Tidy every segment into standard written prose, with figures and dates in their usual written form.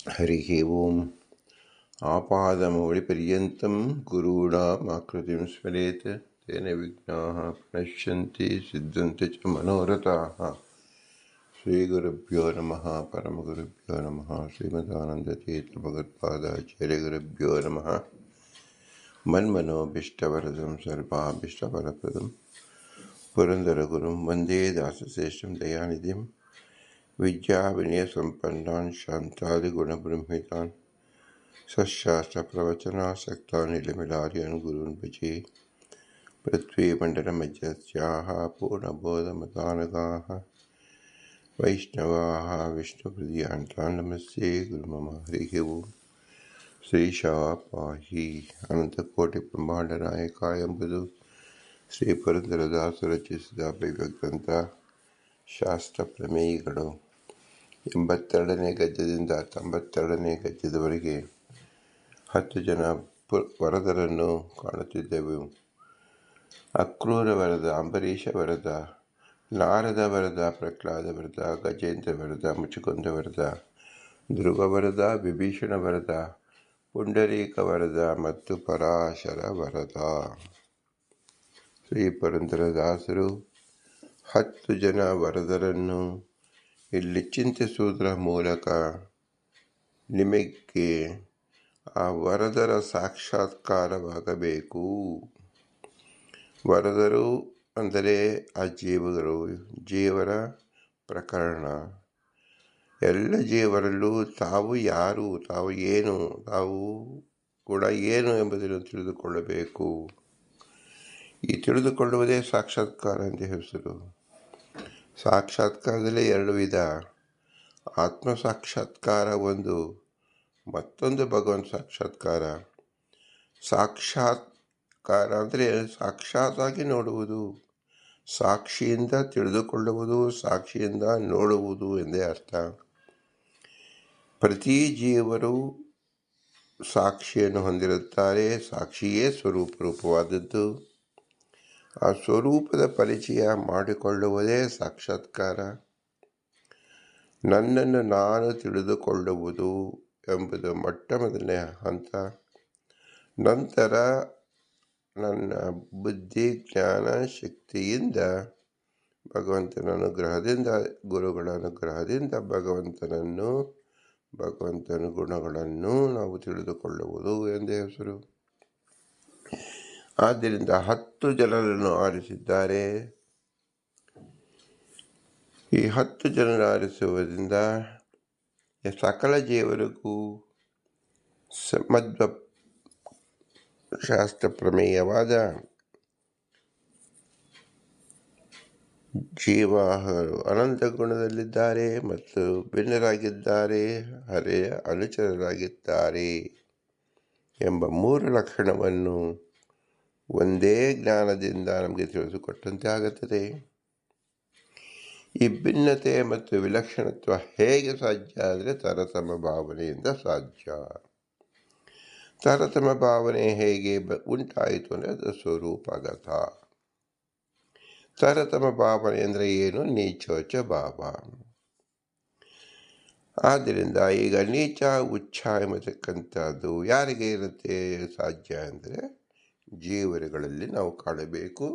हरिः ओम् आपादमौलिपर्यन्तं गुरूणामाकृतिं स्मरेत् तेन विघ्नाः प्रणश्यन्ति सिद्धन्ति च मनोरथाः। श्रीगुरुभ्यो नमः। परमगुरुभ्यो नमः। श्रीमदानन्दतीर्थभगवत्पादाचार्यगुरुभ्यो नमः। मन्मनोभीष्टवरदं सर्वाभीष्टफलप्रदं पुरन्दरगुरुं वन्दे दासश्रेष्ठं दयानिधिं विद्याविनयसम्पन्नान् शान्तादिगुणबृंहितान् सशास्त्रप्रवचनासक्तानिलमिलार्यन् गुरून् भजे। पृथ्वीमण्डलमध्यस्याः पूर्णबोधमतानगाः वैष्णवाः विष्णुहृदयान्तान् नमस्ते गुरुमम। हरिः ओम्। श्रीशाः पाहि अनन्तकोटिब्रह्माण्डनायकाय ಎಂಬುದು ಶ್ರೀ ಪುರಂದರದಾಸರು ರಚಿಸಿದ ಅಭಿವ್ಯಕ್ತಂತ ಶಾಸ್ತ್ರ ಪ್ರಮೇಯಗಳು. 82ನೇ ಗದ್ಯದಿಂದ 92ನೇ ಗದ್ಯದವರೆಗೆ 10 ಜನ ವರದರನ್ನು ಕಾಣುತ್ತಿದ್ದೆವು. ಅಕ್ರೂರ ವರದ, ಅಂಬರೀಷ ವರದ, ನಾರದ ವರದ, ಪ್ರಹ್ಲಾದ ವರದ, ಗಜೇಂದ್ರ ವರದ, ಮುಚುಕುಂದ ವರದ, ಧ್ರುವ ವರದ, ವಿಭೀಷಣ ವರದ, ಪುಂಡರೀಕ ವರದ ಮತ್ತು ಪರಾಶರ ವರದ. ಶ್ರೀ ಪುರಂದರದಾಸರು 10 ಜನ ವರದರನ್ನು ಇಲ್ಲಿ ಚಿಂತಿಸುವುದರ ಮೂಲಕ ನಿಮಗೆ ಆ ವರದರ ಸಾಕ್ಷಾತ್ಕಾರವಾಗಬೇಕು. ವರದರು ಅಂದರೆ ಆ ಜೀವರ ಪ್ರಕರಣ. ಎಲ್ಲ ಜೀವರಲ್ಲೂ ತಾವು ಯಾರು, ತಾವು ಏನು, ತಾವು ಕೂಡ ಏನು ಎಂಬುದನ್ನು ತಿಳಿದುಕೊಳ್ಳಬೇಕು. ಈ ತಿಳಿದುಕೊಳ್ಳುವುದೇ ಸಾಕ್ಷಾತ್ಕಾರ ಎಂದು ಹೆಸರು. ಸಾಕ್ಷಾತ್ಕಾರದಲ್ಲಿ 2 ವಿಧ. ಆತ್ಮ ಸಾಕ್ಷಾತ್ಕಾರ ಒಂದು, ಮತ್ತೊಂದು ಭಗವಂತ ಸಾಕ್ಷಾತ್ಕಾರ. ಸಾಕ್ಷಾತ್ಕಾರ ಅಂದರೆ ಸಾಕ್ಷಾತ್ತಾಗಿ ನೋಡುವುದು, ಸಾಕ್ಷಿಯಿಂದ ತಿಳಿದುಕೊಳ್ಳುವುದು, ಸಾಕ್ಷಿಯಿಂದ ನೋಡುವುದು ಎಂದೇ ಅರ್ಥ. ಪ್ರತಿ ಜೀವರು ಸಾಕ್ಷಿಯನ್ನು ಹೊಂದಿರುತ್ತಾರೆ. ಸಾಕ್ಷಿಯೇ ರೂಪವಾದದ್ದು. ಆ ಸ್ವರೂಪದ ಪರಿಚಯ ಮಾಡಿಕೊಳ್ಳುವುದೇ ಸಾಕ್ಷಾತ್ಕಾರ. ನನ್ನನ್ನು ನಾನು ತಿಳಿದುಕೊಳ್ಳುವುದು ಎಂಬುದು ಮೊದಲನೇ ಹಂತ. ನಂತರ ನನ್ನ ಬುದ್ಧಿ ಜ್ಞಾನ ಶಕ್ತಿಯಿಂದ, ಭಗವಂತನ ಅನುಗ್ರಹದಿಂದ, ಗುರುಗಳ ಅನುಗ್ರಹದಿಂದ ಭಗವಂತನ ಗುಣಗಳನ್ನು ನಾವು ತಿಳಿದುಕೊಳ್ಳುವುದು ಎಂದೇ ಹೆಸರು. ಆದ್ದರಿಂದ 10 ಜನರನ್ನು ಆರಿಸಿದ್ದಾರೆ. ಈ 10 ಜನರನ್ನು ಆರಿಸುವುದರಿಂದ ಸಕಲ ಜೀವರಿಗೂ ಮಧ್ವ ಶಾಸ್ತ್ರ ಪ್ರಮೇಯವಾದ ಜೀವ ಅನಂತ ಗುಣದಲ್ಲಿದ್ದಾರೆ ಮತ್ತು ಭಿನ್ನರಾಗಿದ್ದಾರೆ, ಹರೆಯ ಅನುಚರರಾಗಿದ್ದಾರೆ ಎಂಬ 3 ಲಕ್ಷಣವನ್ನು ಒಂದೇ ಜ್ಞಾನದಿಂದ ನಮಗೆ ತಿಳಿಸಿಕೊಟ್ಟಂತೆ ಆಗುತ್ತದೆ. ಈ ಭಿನ್ನತೆ ಮತ್ತು ವಿಲಕ್ಷಣತ್ವ ಹೇಗೆ ಸಾಧ್ಯ ಅಂದರೆ ತಾರತಮ್ಯ ಭಾವನೆಯಿಂದ ಸಾಧ್ಯ. ತಾರತಮ್ಯ ಭಾವನೆ ಹೇಗೆ ಉಂಟಾಯಿತು ಅಂದರೆ ಅದು ಸ್ವರೂಪಗತ. ತಾರತಮ್ಯ ಭಾವನೆ ಅಂದರೆ ಏನು? ನೀಚೋಚ ಭಾವ. ಆದ್ದರಿಂದ ಈಗ ನೀಚ ಉಚ್ಚ ಎಂಬತಕ್ಕಂಥದ್ದು ಯಾರಿಗೆ ಇರುತ್ತೆ ಸಾಧ್ಯ ಅಂದರೆ ಜೀವರುಗಳಲ್ಲಿ ನಾವು ಕಾಣಬೇಕು.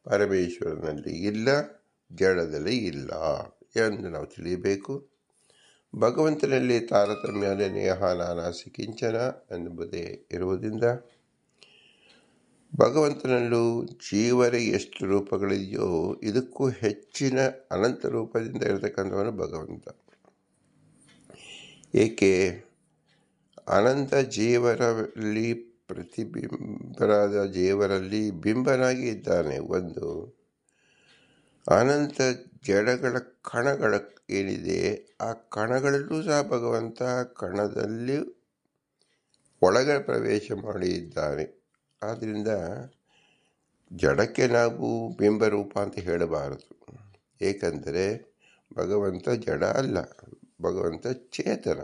ಪರಮೇಶ್ವರನಲ್ಲಿ ಇಲ್ಲ, ಜಡದಲ್ಲಿ ಇಲ್ಲ ಎಂದು ನಾವು ತಿಳಿಯಬೇಕು. ಭಗವಂತನಲ್ಲಿ ತಾರತಮ್ಯ ನೇಹ ನಾನಾಸಿ ಕಿಂಚನ ಎನ್ನುವುದೇ ಇರುವುದರಿಂದ ಭಗವಂತನಲ್ಲೂ ಜೀವರ ಎಷ್ಟು ರೂಪಗಳಿದೆಯೋ ಇದಕ್ಕೂ ಹೆಚ್ಚಿನ ಅನಂತ ರೂಪದಿಂದ ಇರತಕ್ಕಂಥವನು ಭಗವಂತ. ಏಕೆ? ಅನಂತ ಜೀವರಲ್ಲಿ ಪ್ರತಿಬಿಂಬರಾದ ಜೀವರಲ್ಲಿ ಬಿಂಬನಾಗಿ ಇದ್ದಾನೆ. ಒಂದು ಅನಂತ ಜಡಗಳ ಕಣಗಳ ಏನಿದೆ ಆ ಕಣಗಳಲ್ಲೂ ಸಹ ಭಗವಂತ ಕಣದಲ್ಲಿ ಒಳಗೆ ಪ್ರವೇಶ ಮಾಡಿ ಇದ್ದಾನೆ. ಆದ್ದರಿಂದ ಜಡಕ್ಕೆ ನಾವು ಬಿಂಬರೂಪ ಅಂತ ಹೇಳಬಾರದು. ಏಕೆಂದರೆ ಭಗವಂತ ಜಡ ಅಲ್ಲ, ಭಗವಂತ ಚೇತನ.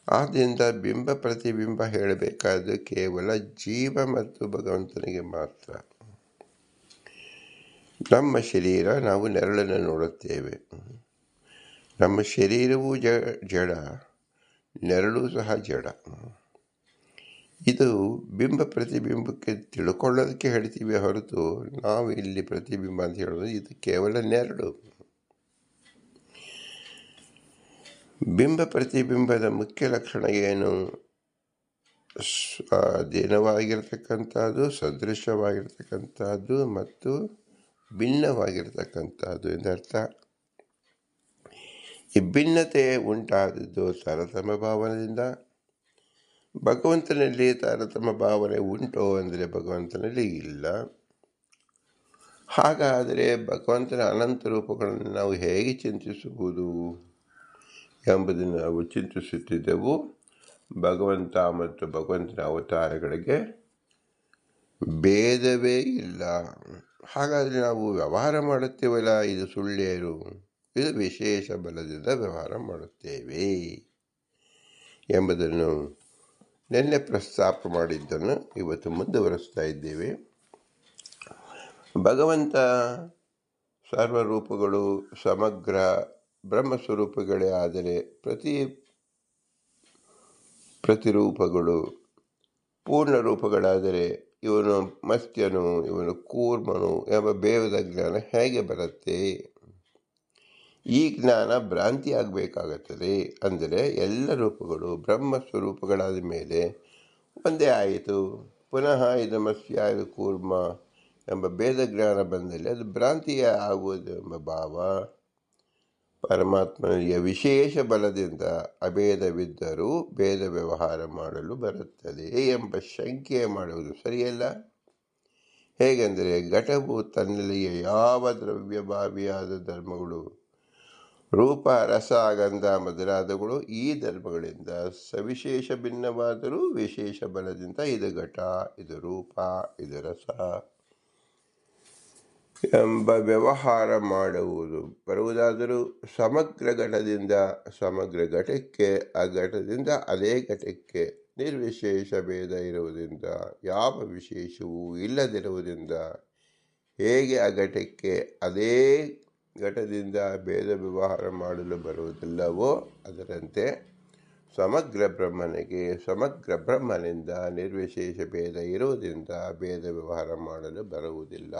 ಆದ್ದರಿಂದ ಬಿಂಬ ಪ್ರತಿಬಿಂಬ ಹೇಳಬೇಕಾದ್ದು ಕೇವಲ ಜೀವ ಮತ್ತು ಭಗವಂತನಿಗೆ ಮಾತ್ರ. ನಮ್ಮ ಶರೀರ, ನಾವು ನೆರಳನ್ನು ನೋಡುತ್ತೇವೆ. ನಮ್ಮ ಶರೀರವೂ ಜಡ, ನೆರಳು ಸಹ ಜಡ. ಇದು ಬಿಂಬ ಪ್ರತಿಬಿಂಬಕ್ಕೆ ತಿಳ್ಕೊಳ್ಳೋದಕ್ಕೆ ಹೇಳ್ತೀವಿ ಹೊರತು ನಾವು ಇಲ್ಲಿ ಪ್ರತಿಬಿಂಬ ಅಂತ ಹೇಳೋದು ಇದು ಕೇವಲ ನೆರಳು. ಬಿಂಬ ಪ್ರತಿಬಿಂಬದ ಮುಖ್ಯ ಲಕ್ಷಣ ಏನು? ಸ್ವಾಧೀನವಾಗಿರ್ತಕ್ಕಂಥದ್ದು, ಸದೃಶವಾಗಿರ್ತಕ್ಕಂಥದ್ದು ಮತ್ತು ಭಿನ್ನವಾಗಿರ್ತಕ್ಕಂಥದ್ದು ಎಂದರ್ಥ. ಈ ಭಿನ್ನತೆ ಉಂಟಾದದ್ದು ತಾರತಮ್ಯ ಭಾವನೆಯಿಂದ. ಭಗವಂತನಲ್ಲಿ ತಾರತಮ್ಯ ಭಾವನೆ ಉಂಟು ಅಂದರೆ ಭಗವಂತನಲ್ಲಿ ಇಲ್ಲ. ಹಾಗಾದರೆ ಭಗವಂತನ ಅನಂತ ರೂಪಗಳನ್ನು ನಾವು ಹೇಗೆ ಚಿಂತಿಸುವುದು ಎಂಬುದನ್ನು ನಾವು ಚಿಂತಿಸುತ್ತಿದ್ದೆವು. ಭಗವಂತ ಮತ್ತು ಭಗವಂತನ ಅವತಾರಗಳಿಗೆ ಭೇದವೇ ಇಲ್ಲ. ಹಾಗಾದರೆ ನಾವು ವ್ಯವಹಾರ ಮಾಡುತ್ತೇವಲ್ಲ, ಇದು ಸುಳ್ಳೇರು, ಇದು ವಿಶೇಷ ಬಲದಿಂದ ವ್ಯವಹಾರ ಮಾಡುತ್ತೇವೆ ಎಂಬುದನ್ನು ನಿನ್ನೆ ಪ್ರಸ್ತಾಪ ಮಾಡಿದ್ದನ್ನು ಇವತ್ತು ಮುಂದುವರಿಸ್ತಾ ಇದ್ದೇವೆ. ಭಗವಂತ ಸರ್ವರೂಪಗಳು ಸಮಗ್ರ ಬ್ರಹ್ಮಸ್ವರೂಪಗಳೇ ಆದರೆ ಪ್ರತಿರೂಪಗಳು ಪೂರ್ಣ ರೂಪಗಳಾದರೆ ಇವನು ಮತ್ಸ್ಯನು, ಇವನು ಕೂರ್ಮನು ಎಂಬ ಭೇದದ ಜ್ಞಾನ ಹೇಗೆ ಬರುತ್ತೆ? ಈ ಜ್ಞಾನ ಭ್ರಾಂತಿ ಆಗಬೇಕಾಗುತ್ತದೆ. ಅಂದರೆ ಎಲ್ಲ ರೂಪಗಳು ಬ್ರಹ್ಮ ಸ್ವರೂಪಗಳಾದ ಮೇಲೆ ಒಂದೇ ಆಯಿತು. ಪುನಃ ಇದು ಮತ್ಸ್ಯ, ಇದು ಕೂರ್ಮ ಎಂಬ ಭೇದ ಜ್ಞಾನ ಬಂದಲ್ಲಿ ಅದು ಭ್ರಾಂತಿಯ ಆಗುವುದು ಎಂಬ ಭಾವ. ಪರಮಾತ್ಮನಿಗೆ ವಿಶೇಷ ಬಲದಿಂದ ಅಭೇದವಿದ್ದರೂ ಭೇದ ವ್ಯವಹಾರ ಮಾಡಲು ಬರುತ್ತದೆ ಎಂಬ ಶಂಕೆ ಮಾಡುವುದು ಸರಿಯಲ್ಲ. ಹೇಗೆಂದರೆ ಘಟವು ತನ್ನಲ್ಲಿಯೇ ಯಾವ ದ್ರವ್ಯಭಾವಿಯಾದ ಧರ್ಮಗಳು, ರೂಪ, ರಸ, ಗಂಧ ಮೊದಲಾದವುಗಳು ಈ ಧರ್ಮಗಳಿಂದ ಸವಿಶೇಷ ಭಿನ್ನವಾದರೂ ವಿಶೇಷ ಬಲದಿಂದ ಇದು ಘಟ, ಇದು ರೂಪ, ಇದು ರಸ ಎಂಬ ವ್ಯವಹಾರ ಬರುವುದಾದರೂ ಸಮಗ್ರ ಘಟದಿಂದ ಸಮಗ್ರ ಘಟಕ್ಕೆ, ಆ ಘಟದಿಂದ ಅದೇ ಘಟಕ್ಕೆ ನಿರ್ವಿಶೇಷ ಭೇದ ಇರುವುದರಿಂದ, ಯಾವ ವಿಶೇಷವೂ ಇಲ್ಲದಿರುವುದರಿಂದ ಹೇಗೆ ಆ ಘಟಕ್ಕೆ ಅದೇ ಘಟದಿಂದ ಭೇದ ವ್ಯವಹಾರ ಮಾಡಲು ಬರುವುದಿಲ್ಲವೋ ಅದರಂತೆ ಸಮಗ್ರ ಬ್ರಹ್ಮನಿಗೆ ಸಮಗ್ರ ಬ್ರಹ್ಮನಿಂದ ನಿರ್ವಿಶೇಷ ಭೇದ ಇರುವುದರಿಂದ ಭೇದ ವ್ಯವಹಾರ ಮಾಡಲು ಬರುವುದಿಲ್ಲ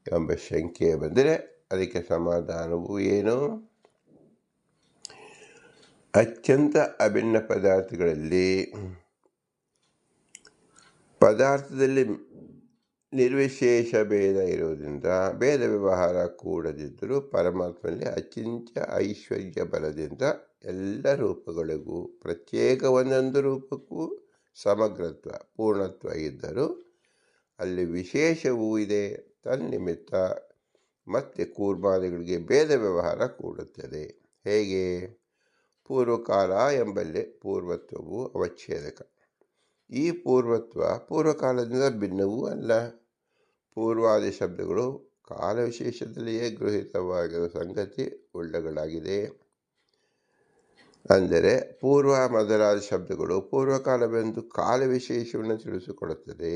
ಎಂಬ ಶಂಕೆ ಬಂದರೆ ಅದಕ್ಕೆ ಸಮಾಧಾನವು ಏನು? ಅತ್ಯಂತ ಅಭಿನ್ನ ಪದಾರ್ಥದಲ್ಲಿ ನಿರ್ವಿಶೇಷ ಭೇದ ಇರುವುದರಿಂದ ಭೇದ ವ್ಯವಹಾರ ಕೂಡದಿದ್ದರೂ ಪರಮಾತ್ಮನಲ್ಲಿ ಅಚಿಂತ್ಯ ಐಶ್ವರ್ಯ ಬಲದಿಂದ ಎಲ್ಲ ರೂಪಗಳಿಗೂ ಪ್ರತ್ಯೇಕ ಒಂದೊಂದು ರೂಪಕ್ಕೂ ಸಮಗ್ರತ್ವ ಪೂರ್ಣತ್ವ ಇದ್ದರೂ ಅಲ್ಲಿ ವಿಶೇಷವೂ ಇದೆ. ತನ್ನಿಮಿತ್ತ ಮತ್ತೆ ಕೂರ್ಮಾದಿಗಳಿಗೆ ಭೇದ ವ್ಯವಹಾರ ಕೂಡುತ್ತದೆ. ಹೇಗೆ? ಪೂರ್ವಕಾಲ ಎಂಬಲ್ಲಿ ಪೂರ್ವತ್ವವು ಅವಚ್ಛೇದಕ. ಈ ಪೂರ್ವತ್ವ ಪೂರ್ವಕಾಲದಿಂದ ಭಿನ್ನವೂ ಅಲ್ಲ. ಪೂರ್ವಾದಿ ಶಬ್ದಗಳು ಕಾಲವಿಶೇಷದಲ್ಲಿಯೇ ಗೃಹೀತವಾಗಿರುವ ಸಂಗತಿ ಉಳ್ಳಗಳಾಗಿದೆ. ಅಂದರೆ ಪೂರ್ವ ಮೊದಲಾದ ಶಬ್ದಗಳು ಪೂರ್ವಕಾಲವೆಂದು ಕಾಲವಿಶೇಷವನ್ನು ತಿಳಿಸಿಕೊಡುತ್ತದೆ.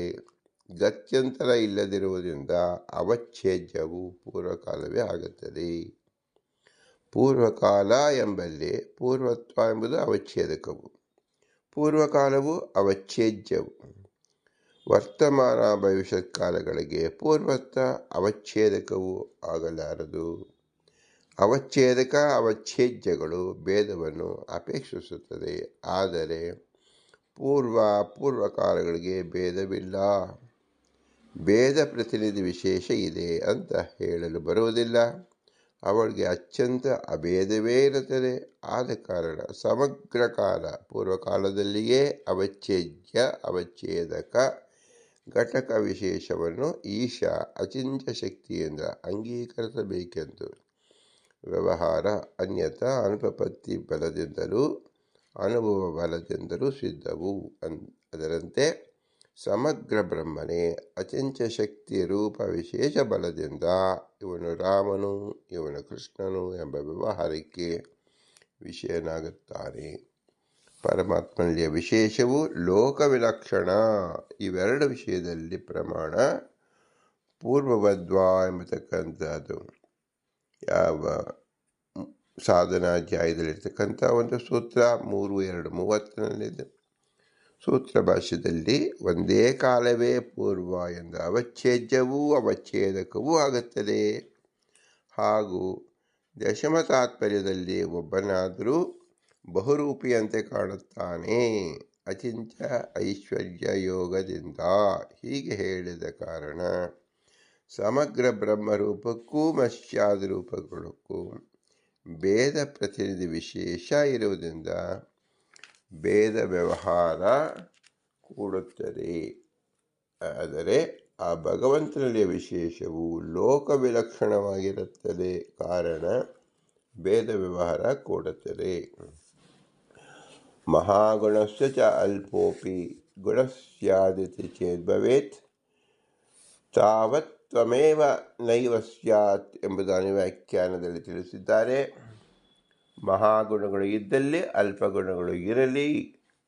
ಗತ್ಯಂತರ ಇಲ್ಲದಿರುವುದರಿಂದ ಅವಚ್ಛೇದ್ಯವು ಪೂರ್ವಕಾಲವೇ ಆಗುತ್ತದೆ. ಪೂರ್ವಕಾಲ ಎಂಬಲ್ಲಿ ಪೂರ್ವತ್ವ ಎಂಬುದು ಅವಚ್ಛೇದಕವು, ಪೂರ್ವಕಾಲವು ಅವಚ್ಛೇದ್ಯವು. ವರ್ತಮಾನ ಭವಿಷ್ಯತ್ ಕಾಲಗಳಿಗೆ ಪೂರ್ವತ್ವ ಅವಚ್ಛೇದಕವು ಆಗಲಾರದು. ಅವಚ್ಛೇದಕ ಅವಚ್ಛೇದ್ಯಗಳು ಭೇದವನ್ನು ಅಪೇಕ್ಷಿಸುತ್ತದೆ. ಆದರೆ ಪೂರ್ವಕಾಲಗಳಿಗೆ ಭೇದವಿಲ್ಲ. ಭೇದ ಪ್ರತಿನಿಧಿ ವಿಶೇಷ ಇದೆ ಅಂತ ಹೇಳಲು ಬರುವುದಿಲ್ಲ. ಅವಳಿಗೆ ಅತ್ಯಂತ ಅಭೇದವೇ ಇರುತ್ತದೆ. ಆದ ಕಾರಣ ಸಮಗ್ರ ಕಾಲ ಪೂರ್ವಕಾಲದಲ್ಲಿಯೇ ಅವಚ್ಛೇದಕ ಘಟಕ ವಿಶೇಷವನ್ನು ಈಶಾ ಅಚಿಂತ್ಯ ಶಕ್ತಿಯಿಂದ ಅಂಗೀಕರಿಸಬೇಕೆಂದು ವ್ಯವಹಾರ ಅನ್ಯಥಾ ಅನುಪಪತ್ತಿ ಬಲದಿಂದಲೂ ಅನುಭವ ಬಲದಿಂದಲೂ ಸಿದ್ಧವು. ಅದರಂತೆ ಸಮಗ್ರ ಬ್ರಹ್ಮನೇ ಅಚಿಂತ್ಯ ಶಕ್ತಿ ರೂಪ ವಿಶೇಷ ಬಲದಿಂದ ಇವನು ರಾಮನು, ಇವನು ಕೃಷ್ಣನು ಎಂಬ ವ್ಯವಹಾರಕ್ಕೆ ವಿಷಯನಾಗುತ್ತಾನೆ. ಪರಮಾತ್ಮನಿಯ ವಿಶೇಷವು ಲೋಕವಿಲಕ್ಷಣ. ಇವೆರಡು ವಿಷಯದಲ್ಲಿ ಪ್ರಮಾಣ ಪೂರ್ವವದ್ವಾ ಎಂಬತಕ್ಕಂಥದ್ದು ಯಾವ ಸಾಧನಾಧ್ಯಾಯದಲ್ಲಿರ್ತಕ್ಕಂಥ ಒಂದು ಸೂತ್ರ 3.2.30 ಸೂತ್ರ ಭಾಷ್ಯದಲ್ಲಿ ಒಂದೇ ಕಾಲವೇ ಪೂರ್ವ ಎಂದ ಅವಚ್ಛೇದ್ಯವೂ ಅವಚ್ಛೇದಕವೂ ಆಗುತ್ತದೆ. ಹಾಗೂ ದಶಮ ತಾತ್ಪರ್ಯದಲ್ಲಿ ಒಬ್ಬನಾದರೂ ಬಹುರೂಪಿಯಂತೆ ಕಾಣುತ್ತಾನೆ ಅಚಿಂಚ ಐಶ್ವರ್ಯ ಯೋಗದಿಂದ. ಹೀಗೆ ಹೇಳಿದ ಕಾರಣ ಸಮಗ್ರ ಬ್ರಹ್ಮರೂಪಕ್ಕೂ ಮತ್ಸ್ಯಾದಿ ರೂಪಗಳಿಗೂ ಭೇದ ಪ್ರತಿನಿಧಿ ವಿಶೇಷ ಇರುವುದರಿಂದ ಭೇದ ವ್ಯವಹಾರ ಕೂಡುತ್ತದೆ. ಆದರೆ ಆ ಭಗವಂತನಲ್ಲಿ ವಿಶೇಷವು ಲೋಕ ವಿಲಕ್ಷಣವಾಗಿರುತ್ತದೆ. ಕಾರಣ ಭೇದ ವ್ಯವಹಾರ ಕೂಡುತ್ತದೆ. ಮಹಾಗುಣಸ್ಯ ಚ ಅಲ್ಪೋಪಿ ಗುಣಸ್ಯಾದಿತಿ ಚೇದ್ಭವೇತ್ ತಾವತ್ ತ್ವಮೇವ ನೈವ ಸ್ಯಾತ್ ಎಂಬುದನ್ನು ವ್ಯಾಖ್ಯಾನದಲ್ಲಿ ತಿಳಿಸಿದ್ದಾರೆ. ಮಹಾಗುಣಗಳು ಇದ್ದಲ್ಲಿ ಅಲ್ಪಗುಣಗಳು ಇರಲಿ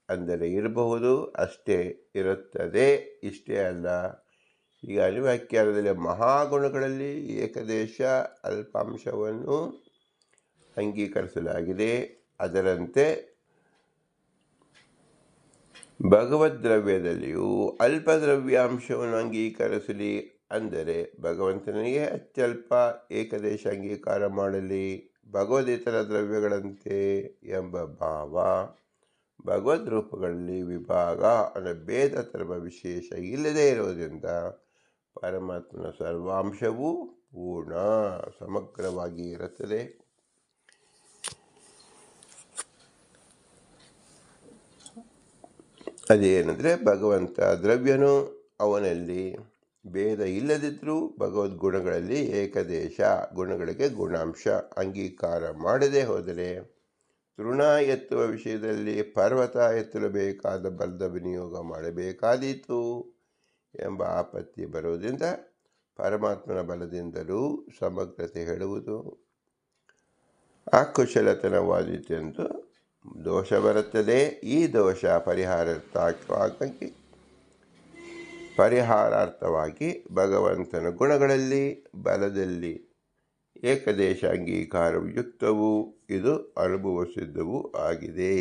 ಅಂದರೆ ಇರಬಹುದು, ಅಷ್ಟೇ ಇರುತ್ತದೆ, ಇಷ್ಟೇ ಅಲ್ಲ. ಹೀಗಾಗಿ ವ್ಯಾಖ್ಯಾನದಲ್ಲಿ ಮಹಾಗುಣಗಳಲ್ಲಿ ಏಕದೇಶ ಅಲ್ಪಾಂಶವನ್ನು ಅಂಗೀಕರಿಸಲಾಗಿದೆ. ಅದರಂತೆ ಭಗವದ್ದ್ರವ್ಯದಲ್ಲಿಯೂ ಅಲ್ಪದ್ರವ್ಯಾಂಶವನ್ನು ಅಂಗೀಕರಿಸಲಿ, ಅಂದರೆ ಭಗವಂತನಿಗೆ ಅತ್ಯಲ್ಪ ಏಕದೇಶ ಅಂಗೀಕಾರ ಮಾಡಲಿ ಭಗವದಿತರ ದ್ರವ್ಯಗಳಂತೆ ಎಂಬ ಭಾವ. ಭಗವದ್ ರೂಪಗಳಲ್ಲಿ ವಿಭಾಗ ಅಂದರೆ ಭೇದ ತರುವ ವಿಶೇಷ ಇಲ್ಲದೇ ಇರುವುದರಿಂದ ಪರಮಾತ್ಮನ ಸರ್ವಾಂಶವೂ ಪೂರ್ಣ ಸಮಗ್ರವಾಗಿ ಇರುತ್ತದೆ. ಅದೇನೆಂದರೆ ಭಗವಂತ ದ್ರವ್ಯನು, ಅವನಲ್ಲಿ ಭೇದ ಇಲ್ಲದಿದ್ದರೂ ಭಗವದ್ಗುಣಗಳಲ್ಲಿ ಏಕದೇಶ ಗುಣಗಳಿಗೆ ಗುಣಾಂಶ ಅಂಗೀಕಾರ ಮಾಡದೇ ಹೋದರೆ ತೃಣ ಎತ್ತುವ ವಿಷಯದಲ್ಲಿ ಪರ್ವತ ಎತ್ತಲು ಬೇಕಾದ ಬಲದ ವಿನಿಯೋಗ ಮಾಡಬೇಕಾದೀತು ಎಂಬ ಆಪತ್ತಿ ಬರುವುದರಿಂದ ಪರಮಾತ್ಮನ ಬಲದಿಂದಲೂ ಸಮಗ್ರತೆ ಹೇಳುವುದು ಅಕುಶಲತನವಾದೀತೆಂದು ದೋಷ ಬರುತ್ತದೆ. ಈ ದೋಷ ಪರಿಹಾರಾರ್ಥವಾಗಿ ಭಗವಂತನ ಗುಣಗಳಲ್ಲಿ ಬಲದಲ್ಲಿ ಏಕದೇಶ ಅಂಗೀಕಾರವು ಯುಕ್ತವೂ ಇದು ಅನುಭವ ಸಿದ್ಧವೂ ಆಗಿದೆ.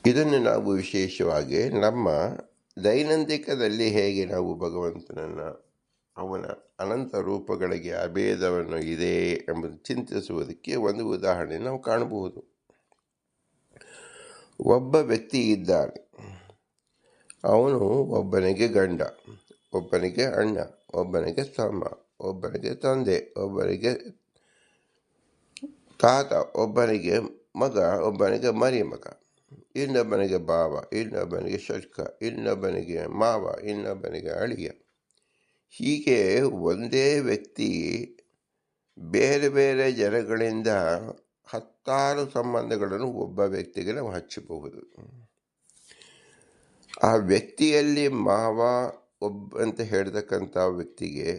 ಇದನ್ನು ನಾವು ವಿಶೇಷವಾಗಿ ನಮ್ಮ ದೈನಂದಿಕದಲ್ಲಿ ಹೇಗೆ ನಾವು ಭಗವಂತನನ್ನು ಅವನ ಅನಂತ ರೂಪಗಳಿಗೆ ಅಭೇದವನ್ನು ಇದೆ ಎಂಬುದು ಚಿಂತಿಸುವುದಕ್ಕೆ ಒಂದು ಉದಾಹರಣೆ ನಾವು ಕಾಣಬಹುದು. ಒಬ್ಬ ವ್ಯಕ್ತಿ ಇದ್ದಾನೆ. ಅವನು ಒಬ್ಬನಿಗೆ ಗಂಡ, ಒಬ್ಬನಿಗೆ ಅಣ್ಣ, ಒಬ್ಬನಿಗೆ ತಮ್ಮ, ಒಬ್ಬನಿಗೆ ತಂದೆ, ಒಬ್ಬನಿಗೆ ತಾತ, ಒಬ್ಬನಿಗೆ ಮಗ, ಒಬ್ಬನಿಗೆ ಮರಿಮಗ, ಇನ್ನೊಬ್ಬನಿಗೆ ಭಾವ, ಇನ್ನೊಬ್ಬನಿಗೆ ಶರ್ಕ, ಇನ್ನೊಬ್ಬನಿಗೆ ಮಾವ, ಇನ್ನೊಬ್ಬನಿಗೆ ಅಳಿಯ. ಹೀಗೆ ಒಂದೇ ವ್ಯಕ್ತಿ ಬೇರೆ ಬೇರೆ ಜನಗಳಿಂದ 10 ಸಂಬಂಧಗಳನ್ನು ಒಬ್ಬ ವ್ಯಕ್ತಿಗೆ ನಾವು ಹಚ್ಚಬಹುದು. ಆ ವ್ಯಕ್ತಿಯಲ್ಲಿ ಮಾವ ಅಂತ ಹೇಳ್ತಕ್ಕಂಥ ವ್ಯಕ್ತಿಗೆ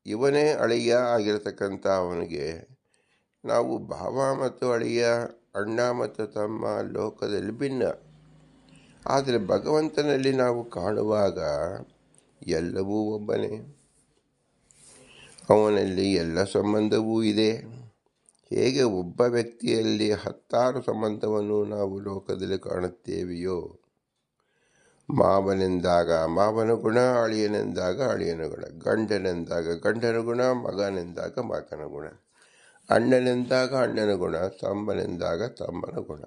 ಇವನೇ ಅಳಿಯ ಆಗಿರತಕ್ಕಂಥ ಅವನಿಗೆ ನಾವು ಭಾವ ಮತ್ತು ಅಳಿಯ, ಅಣ್ಣ ಮತ್ತು ತಮ್ಮ ಲೋಕದಲ್ಲಿ ಭಿನ್ನ. ಆದರೆ ಭಗವಂತನಲ್ಲಿ ನಾವು ಕಾಣುವಾಗ ಎಲ್ಲವೂ ಒಬ್ಬನೇ, ಅವನಲ್ಲಿ ಎಲ್ಲ ಸಂಬಂಧವೂ ಇದೆ. ಹೇಗೆ ಒಬ್ಬ ವ್ಯಕ್ತಿಯಲ್ಲಿ 10 ಸಂಬಂಧವನ್ನು ನಾವು ಲೋಕದಲ್ಲಿ ಕಾಣುತ್ತೇವೆಯೋ, ಮಾವನೆಂದಾಗ ಮಾವನ ಗುಣ, ಅಳಿಯನೆಂದಾಗ ಅಳಿಯನ ಗುಣ, ಗಂಡನೆಂದಾಗ ಗಂಡನ ಗುಣ, ಮಗನೆಂದಾಗ ಮಗನ ಗುಣ, ಅಣ್ಣನೆಂದಾಗ ಅಣ್ಣನ ಗುಣ, ತಮ್ಮನೆಂದಾಗ ತಮ್ಮನ ಗುಣ.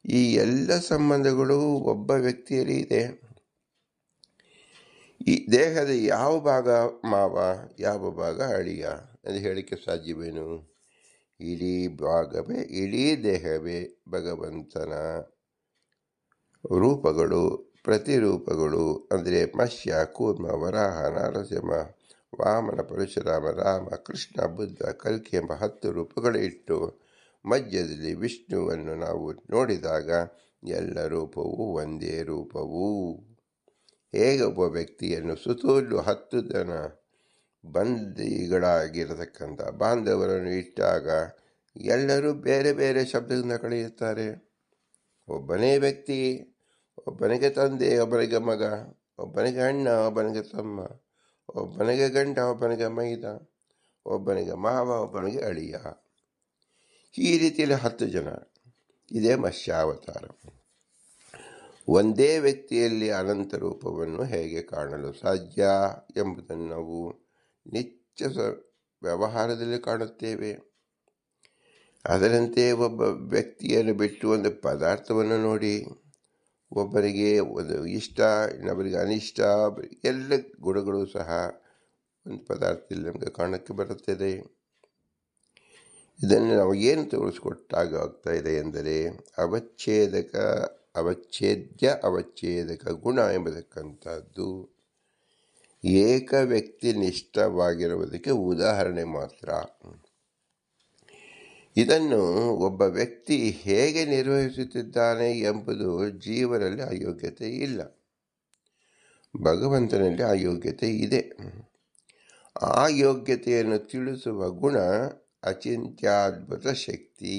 ಈ ಎಲ್ಲ ಸಂಬಂಧಗಳು ಒಬ್ಬ ವ್ಯಕ್ತಿಯಲ್ಲಿ ಇದೆ. ಈ ದೇಹದ ಯಾವ ಭಾಗ ಮಾವ, ಯಾವ ಭಾಗ ಅಳಿಯ ಎಂದು ಹೇಳಿಕೆ ಸಾಧ್ಯವೇನು? ಇಡೀ ಭಾಗವೇ, ಇಡೀ ದೇಹವೇ ಭಗವಂತನ ರೂಪಗಳು, ಪ್ರತಿರೂಪಗಳು. ಅಂದರೆ ಮತ್ಸ್ಯ, ಕೂರ್ಮ, ವರಾಹ, ನರಸಿಂಹ, ವಾಮನ, ಪರಶುರಾಮ, ರಾಮ, ಕೃಷ್ಣ, ಬುದ್ಧ, ಕಲ್ಕಿ ಎಂಬ 10 ರೂಪಗಳು ಇಟ್ಟು ಮಧ್ಯದಲ್ಲಿ ವಿಷ್ಣುವನ್ನು ನಾವು ನೋಡಿದಾಗ ಎಲ್ಲ ರೂಪವೂ ಒಂದೇ ರೂಪವು. ಹೇಗೆ ಒಬ್ಬ ವ್ಯಕ್ತಿಯನ್ನು ಸುತ್ತಲೂ 10 ಜನ ಬಂದಿಗಳಾಗಿರತಕ್ಕಂಥ ಬಾಂಧವರನ್ನು ಇಟ್ಟಾಗ ಎಲ್ಲರೂ ಬೇರೆ ಬೇರೆ ಶಬ್ದದಿಂದ ಕಳೆಯುತ್ತಾರೆ. ಒಬ್ಬನೇ ವ್ಯಕ್ತಿ, ಒಬ್ಬನಿಗೆ ತಂದೆ, ಒಬ್ಬನಿಗೆ ಮಗ, ಒಬ್ಬನಿಗೆ ಅಣ್ಣ, ಒಬ್ಬನಿಗೆ ತಮ್ಮ, ಒಬ್ಬನಿಗೆ ಗಂಡ, ಒಬ್ಬನಿಗೆ ಮೈದ, ಒಬ್ಬನಿಗೆ ಮಾವ, ಒಬ್ಬನಿಗೆ ಅಳಿಯ. ಈ ರೀತಿಯಲ್ಲಿ 10 ಜನ. ಇದೇ ಮತ್ಸ್ಯಾವತಾರ. ಒಂದೇ ವ್ಯಕ್ತಿಯಲ್ಲಿ ಅನಂತ ರೂಪವನ್ನು ಹೇಗೆ ಕಾಣಲು ಸಾಧ್ಯ ಎಂಬುದನ್ನು ನಾವು ನಿತ್ಯ ವ್ಯವಹಾರದಲ್ಲಿ ಕಾಣುತ್ತೇವೆ. ಅದರಂತೆ ಒಬ್ಬ ವ್ಯಕ್ತಿಯನ್ನು ಬಿಟ್ಟು ಒಂದು ಪದಾರ್ಥವನ್ನು ನೋಡಿ, ಒಬ್ಬರಿಗೆ ಒಂದು ಇಷ್ಟ, ಇನ್ನೊಬ್ಬರಿಗೆ ಅನಿಷ್ಟ, ಎಲ್ಲ ಗುಣಗಳು ಸಹ ಒಂದು ಪದಾರ್ಥದಲ್ಲಿ ನಮಗೆ ಕಾಣಕ್ಕೆ ಬರುತ್ತದೆ. ಇದನ್ನು ನಾವು ಏನು ತೋರಿಸ್ಕೊಟ್ಟಾಗ ಆಗ್ತಾ ಇದೆ ಎಂದರೆ ಅವಚ್ಛೇದಕ ಗುಣ ಎಂಬತಕ್ಕಂಥದ್ದು ಏಕ ವ್ಯಕ್ತಿ ನಿಷ್ಠವಾಗಿರುವುದಕ್ಕೆ ಉದಾಹರಣೆ ಮಾತ್ರ. ಇದನ್ನು ಒಬ್ಬ ವ್ಯಕ್ತಿ ಹೇಗೆ ನಿರ್ವಹಿಸುತ್ತಿದ್ದಾನೆ ಎಂಬುದು ಜೀವನಲ್ಲಿ ಅಯೋಗ್ಯತೆ ಇಲ್ಲ, ಭಗವಂತನಲ್ಲಿ ಅಯೋಗ್ಯತೆ ಇದೆ. ಆ ಯೋಗ್ಯತೆಯನ್ನು ತಿಳಿಸುವ ಗುಣ ಅಚಿಂತ್ಯಾದ್ಭುತ ಶಕ್ತಿ.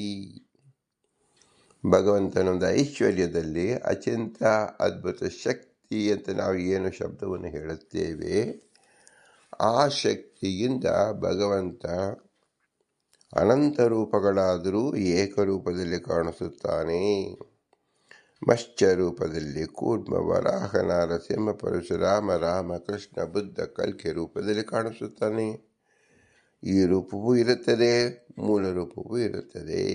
ಭಗವಂತನೊಂದು ಐಶ್ವರ್ಯದಲ್ಲಿ ಅಚಿಂತ್ಯ ಅದ್ಭುತ ಶಕ್ತಿ ಅಂತ ನಾವು ಏನು ಶಬ್ದವನ್ನು ಹೇಳುತ್ತೇವೆ, ಆ ಶಕ್ತಿಯಿಂದ ಭಗವಂತ ಅನಂತ ರೂಪಗಳಾದರೂ ಏಕರೂಪದಲ್ಲಿ ಕಾಣಿಸುತ್ತಾನೆ. ಮತ್ಸ್ಯ ರೂಪದಲ್ಲಿ, ಕೂರ್ಮ, ವರಾಹ, ನರಸಿಂಹ, ಪರಶುರಾಮ, ರಾಮ, ಕೃಷ್ಣ, ಬುದ್ಧ, ಕಲ್ಕಿ ರೂಪದಲ್ಲಿ ಕಾಣಿಸುತ್ತಾನೆ. ಈ ರೂಪವೂ ಇರುತ್ತದೆ, ಮೂಲ ರೂಪವೂ ಇರುತ್ತದೆ.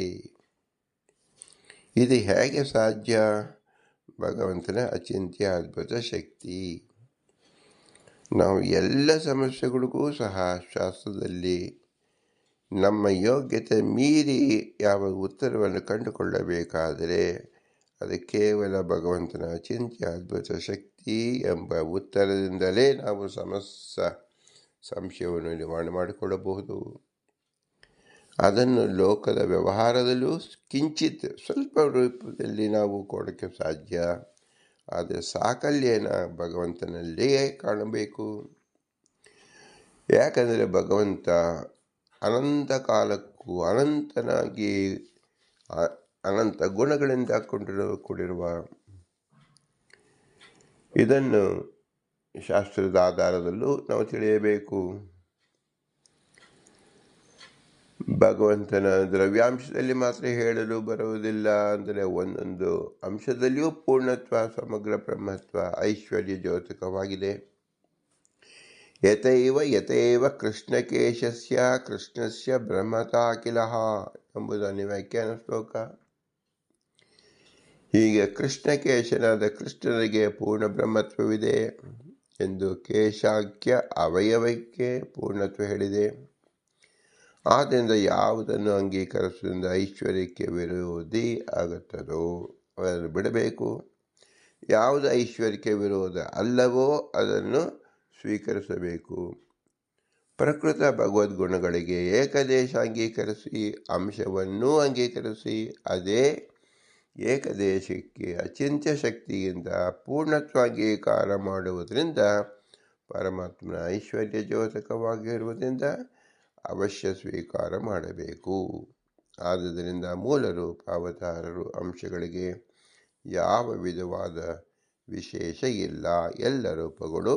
ಇದು ಹೇಗೆ ಸಾಧ್ಯ? ಭಗವಂತನ ಅಚಿಂತ್ಯ ಅದ್ಭುತ ಶಕ್ತಿ. ನಾವು ಎಲ್ಲ ಸಮಸ್ಯೆಗಳಿಗೂ ಸಹ ಶಾಸ್ತ್ರದಲ್ಲಿ ನಮ್ಮ ಯೋಗ್ಯತೆ ಮೀರಿ ಯಾವ ಉತ್ತರವನ್ನು ಕಂಡುಕೊಳ್ಳಬೇಕಾದರೆ ಅದು ಕೇವಲ ಭಗವಂತನ ಅಚಿಂತ್ಯ ಅದ್ಭುತ ಶಕ್ತಿ ಎಂಬ ಉತ್ತರದಿಂದಲೇ ನಾವು ಸಮಸ್ತ ಸಂಶಯವನ್ನು ನಿವಾರಣೆ ಮಾಡಿಕೊಳ್ಳಬಹುದು. ಅದನ್ನು ಲೋಕದ ವ್ಯವಹಾರದಲ್ಲೂ ಕಿಂಚಿತ್ ಸ್ವಲ್ಪ ರೂಪದಲ್ಲಿ ನಾವು ಕೊಡೋಕ್ಕೆ ಸಾಧ್ಯ. ಆದರೆ ಸಾಕಲ್ಯನ ಭಗವಂತನಲ್ಲೇ ಕಾಣಬೇಕು. ಯಾಕಂದರೆ ಭಗವಂತ ಅನಂತ ಕಾಲಕ್ಕೂ ಅನಂತನಾಗಿ ಅನಂತ ಗುಣಗಳಿಂದ ಕೂಡಿರುವ ಇದನ್ನು ಶಾಸ್ತ್ರದ ಆಧಾರದಲ್ಲೂ ನಾವು ತಿಳಿಯಬೇಕು. ಭಗವಂತನ ದ್ರವ್ಯಾಂಶದಲ್ಲಿ ಮಾತ್ರ ಹೇಳಲು ಬರುವುದಿಲ್ಲ. ಅಂದರೆ ಒಂದೊಂದು ಅಂಶದಲ್ಲಿಯೂ ಪೂರ್ಣತ್ವ, ಸಮಗ್ರ ಬ್ರಹ್ಮತ್ವ, ಐಶ್ವರ್ಯ ದ್ಯೋತಕವಾಗಿದೆ. ಯತೈವ ಕೃಷ್ಣಸ್ಯ ಬ್ರಹ್ಮತಾ ಕಿಲಃ ಎಂಬುದನ್ನು ವ್ಯಾಖ್ಯಾನ ಶ್ಲೋಕ. ಹೀಗೆ ಕೃಷ್ಣಕೇಶನಾದ ಕೃಷ್ಣನಿಗೆ ಪೂರ್ಣ ಬ್ರಹ್ಮತ್ವವಿದೆ ಎಂದು ಕೇಶಾಖ್ಯ ಅವಯವಕ್ಕೆ ಪೂರ್ಣತ್ವ ಹೇಳಿದೆ. ಆದ್ದರಿಂದ ಯಾವುದನ್ನು ಅಂಗೀಕರಿಸುವುದರಿಂದ ಐಶ್ವರ್ಯಕ್ಕೆ ವಿರೋಧಿ ಆಗುತ್ತದೋ ಅದನ್ನು ಬಿಡಬೇಕು. ಯಾವುದು ಐಶ್ವರ್ಯಕ್ಕೆ ವಿರೋಧ ಅಲ್ಲವೋ ಅದನ್ನು ಸ್ವೀಕರಿಸಬೇಕು. ಪ್ರಕೃತ ಭಗವದ್ಗುಣಗಳಿಗೆ ಏಕದೇಶ ಅಂಗೀಕರಿಸಿ, ಅಂಶವನ್ನೂ ಅಂಗೀಕರಿಸಿ, ಅದೇ ಏಕದೇಶಕ್ಕೆ ಅಚಿಂತ್ಯ ಶಕ್ತಿಯಿಂದ ಪೂರ್ಣತ್ವ ಅಂಗೀಕಾರ ಮಾಡುವುದರಿಂದ ಪರಮಾತ್ಮನ ಐಶ್ವರ್ಯ ದ್ಯೋತಕವಾಗಿರುವುದರಿಂದ ಅವಶ್ಯ ಸ್ವೀಕಾರ ಮಾಡಬೇಕು. ಆದುದರಿಂದ ಮೂಲ ರೂಪ, ಅವತಾರರು, ಅಂಶಗಳಿಗೆ ಯಾವ ವಿಧವಾದ ವಿಶೇಷ ಇಲ್ಲ. ಎಲ್ಲ ರೂಪಗಳು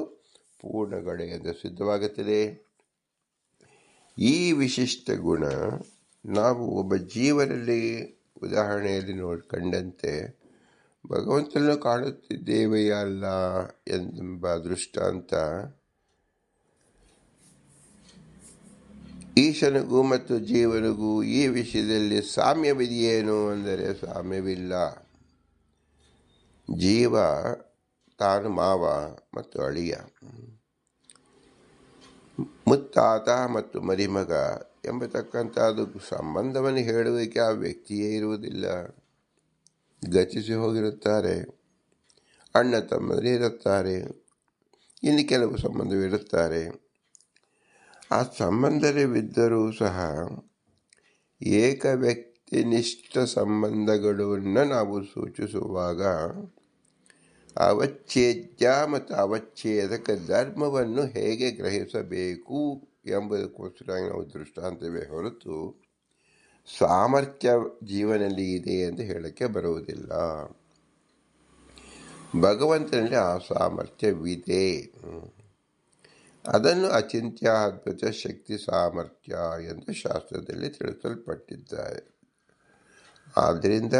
ಪೂರ್ಣಗಳೆಂದು ಸಿದ್ಧವಾಗುತ್ತದೆ. ಈ ವಿಶಿಷ್ಟ ಗುಣ ನಾವು ಒಬ್ಬ ಜೀವನಲ್ಲಿ ಉದಾಹರಣೆಯಲ್ಲಿ ಕಂಡಂತೆ ಭಗವಂತನನ್ನು ಕಾಣುತ್ತಿದ್ದೇವೆಯೇ ಅಲ್ಲ ಎಂಬ ದೃಷ್ಟಾಂತ ಈಶನಿಗೂ ಮತ್ತು ಜೀವನಿಗೂ ಈ ವಿಷಯದಲ್ಲಿ ಸಾಮ್ಯವಿದೆಯೇನು ಅಂದರೆ ಸಾಮ್ಯವಿಲ್ಲ. ಜೀವ ತಾನು ಮಾವ ಮತ್ತು ಅಳಿಯ, ಮುತ್ತಾತ ಮತ್ತು ಮರಿಮಗ ಎಂಬತಕ್ಕಂಥದ್ದು ಸಂಬಂಧವನ್ನು ಹೇಳುವುದಕ್ಕೆ ಆ ವ್ಯಕ್ತಿಯೇ ಇರುವುದಿಲ್ಲ. ಗತಿಸಿ ಹೋಗಿರುತ್ತಾರೆ. ಅಣ್ಣ ತಮ್ಮಂದಿರು ಇರುತ್ತಾರೆ, ಇನ್ನು ಕೆಲವು ಸಂಬಂಧವಿರುತ್ತಾರೆ. ಆ ಸಂಬಂಧವಿದ್ದರೂ ಸಹ ಏಕ ವ್ಯಕ್ತಿನಿಷ್ಠ ಸಂಬಂಧಗಳನ್ನು ನಾವು ಸೂಚಿಸುವಾಗ ಅವಚ್ಛೇದ್ಯ ಮತ್ತು ಅವಚ್ಛೇದಕ ಧರ್ಮವನ್ನು ಹೇಗೆ ಗ್ರಹಿಸಬೇಕು ಎಂಬುದಕ್ಕೋಸ್ಕರ ನಾವು ದೃಷ್ಟಾಂತವೇ ಹೊರತು ಸಾಮರ್ಥ್ಯ ಜೀವನಲ್ಲಿ ಇದೆ ಎಂದು ಹೇಳಕ್ಕೆ ಬರುವುದಿಲ್ಲ. ಭಗವಂತನಲ್ಲಿ ಆ ಸಾಮರ್ಥ್ಯವಿದೆ. ಅದನ್ನು ಅಚಿಂತ್ಯ ಅದ್ಭುತ ಶಕ್ತಿ ಸಾಮರ್ಥ್ಯ ಎಂದು ಶಾಸ್ತ್ರದಲ್ಲಿ ತಿಳಿಸಲ್ಪಟ್ಟಿದ್ದಾರೆ. ಆದ್ದರಿಂದ